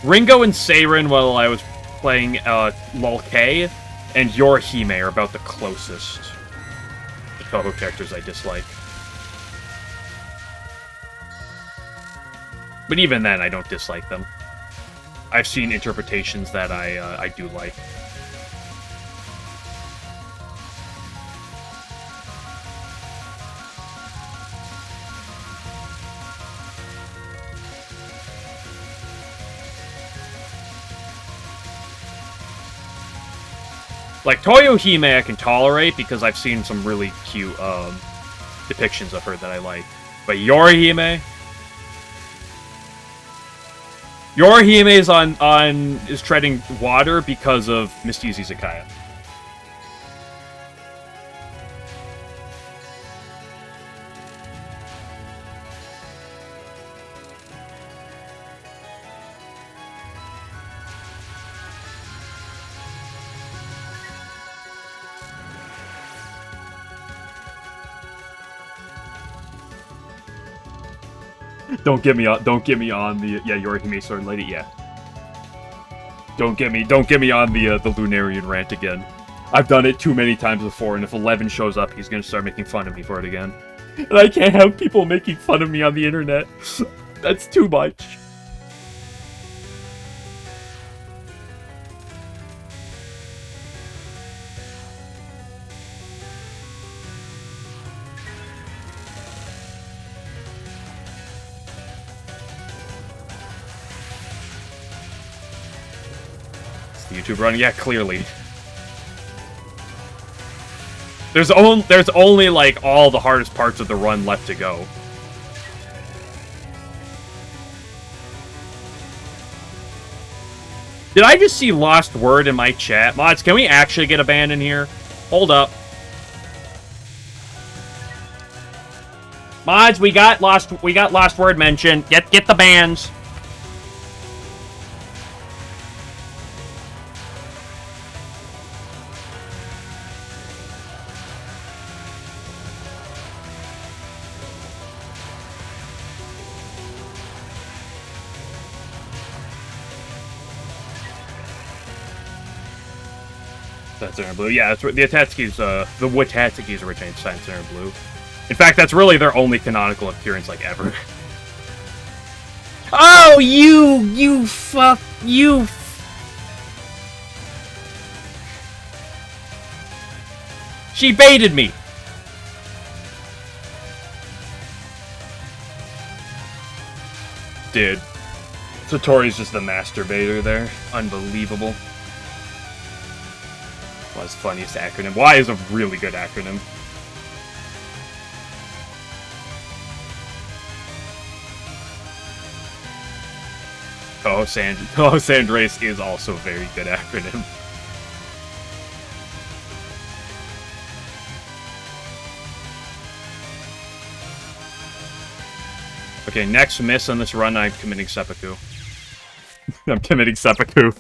Speaker 1: Ringo and Seirin while I was playing LOL-K, and Yorihime are about the closest to Touhou characters I dislike. But even then, I don't dislike them. I've seen interpretations that I do like. Like, Toyohime I can tolerate because I've seen some really cute depictions of her that I like. But Yorihime is treading water because of Misty's Izakaya. Don't get me on the Yorihime Sword Lady. Yeah. Don't get me on the Lunarian rant again. I've done it too many times before, and if 11 shows up, he's gonna start making fun of me for it again. And I can't have people making fun of me on the internet. That's too much. YouTube run, yeah, clearly. There's only like all the hardest parts of the run left to go. Did I just see Lost Word in my chat? Mods, can we actually get a ban in here? Hold up. Mods, we got Lost Word mentioned. Get the bans. Center Blue. Yeah, that's the Atatsuki's, the Watatsuki's originated Center Blue. In fact, that's really their only canonical appearance, like, ever. Oh, you fuck, you... She baited me! Dude. Satori's just the masturbator there. Unbelievable. Why's funniest acronym? Y is a really good acronym. Touhou Sandrace is also a very good acronym. Okay, next miss on this run, I'm committing seppuku. I'm committing seppuku.